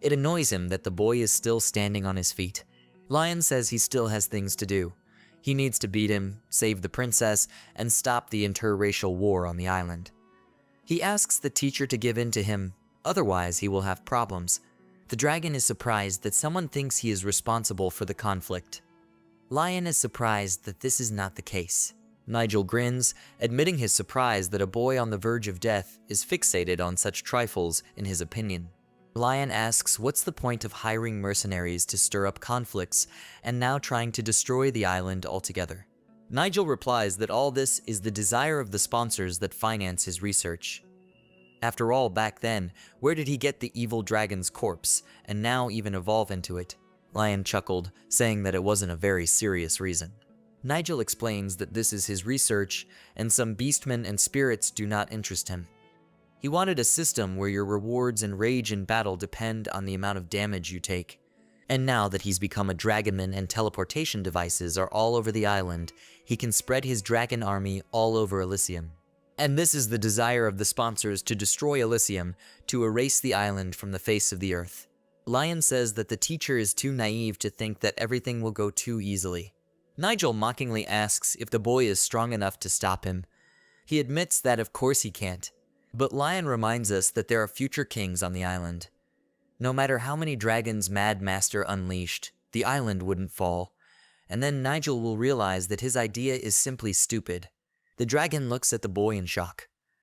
It annoys him that the boy is still standing on his feet. Lion says he still has things to do. He needs to beat him, save the princess, and stop the interracial war on the island. He asks the teacher to give in to him, otherwise he will have problems. The dragon is surprised that someone thinks he is responsible for the conflict. Lion is surprised that this is not the case. Nigel grins, admitting his surprise that a boy on the verge of death is fixated on such trifles, in his opinion. Lion asks what's the point of hiring mercenaries to stir up conflicts and now trying to destroy the island altogether. Nigel replies that all this is the desire of the sponsors that finance his research. After all, back then, where did he get the evil dragon's corpse and now even evolve into it? Lion chuckled, saying that it wasn't a very serious reason. Nigel explains that this is his research and some beastmen and spirits do not interest him. He wanted a system where your rewards and rage in battle depend on the amount of damage you take. And now that he's become a dragonman and teleportation devices are all over the island, he can spread his dragon army all over Elysium. And this is the desire of the sponsors to destroy Elysium, to erase the island from the face of the earth. Lion says that the teacher is too naive to think that everything will go too easily. Nigel mockingly asks if the boy is strong enough to stop him. He admits that of course he can't. But Lion reminds us that there are future kings on the island. No matter how many dragons Mad Master unleashed, the island wouldn't fall. And then Nigel will realize that his idea is simply stupid. The dragon looks at the boy in shock.